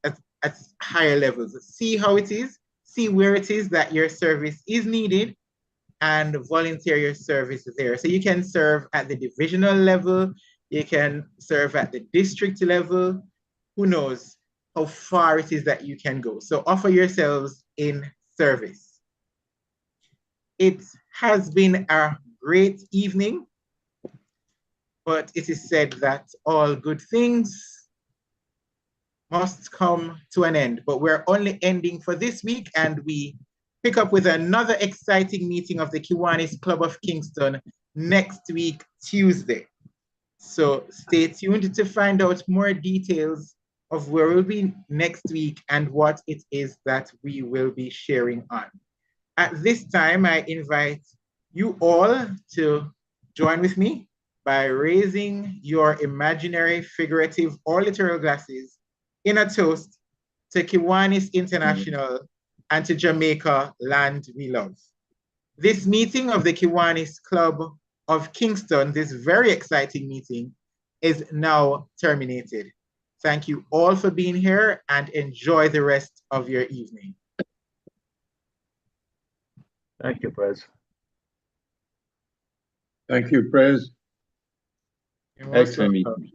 higher levels. See how it is, see where it is that your service is needed, and volunteer your service there. So you can serve at the divisional level, you can serve at the district level, who knows how far it is that you can go. So offer yourselves in service. It has been a great evening, but it is said that all good things must come to an end. But we're only ending for this week, and we pick up with another exciting meeting of the Kiwanis Club of Kingston next week, Tuesday. So stay tuned to find out more details of where we'll be next week and what it is that we will be sharing on. At this time, I invite you all to join with me by raising your imaginary, figurative, or literal glasses in a toast to Kiwanis International and to Jamaica, land we love. This meeting of the Kiwanis Club of Kingston, this very exciting meeting, is now terminated. Thank you all for being here and enjoy the rest of your evening. Thank you, Prez. Thank you, Prez. You're most Excellent welcome. meeting.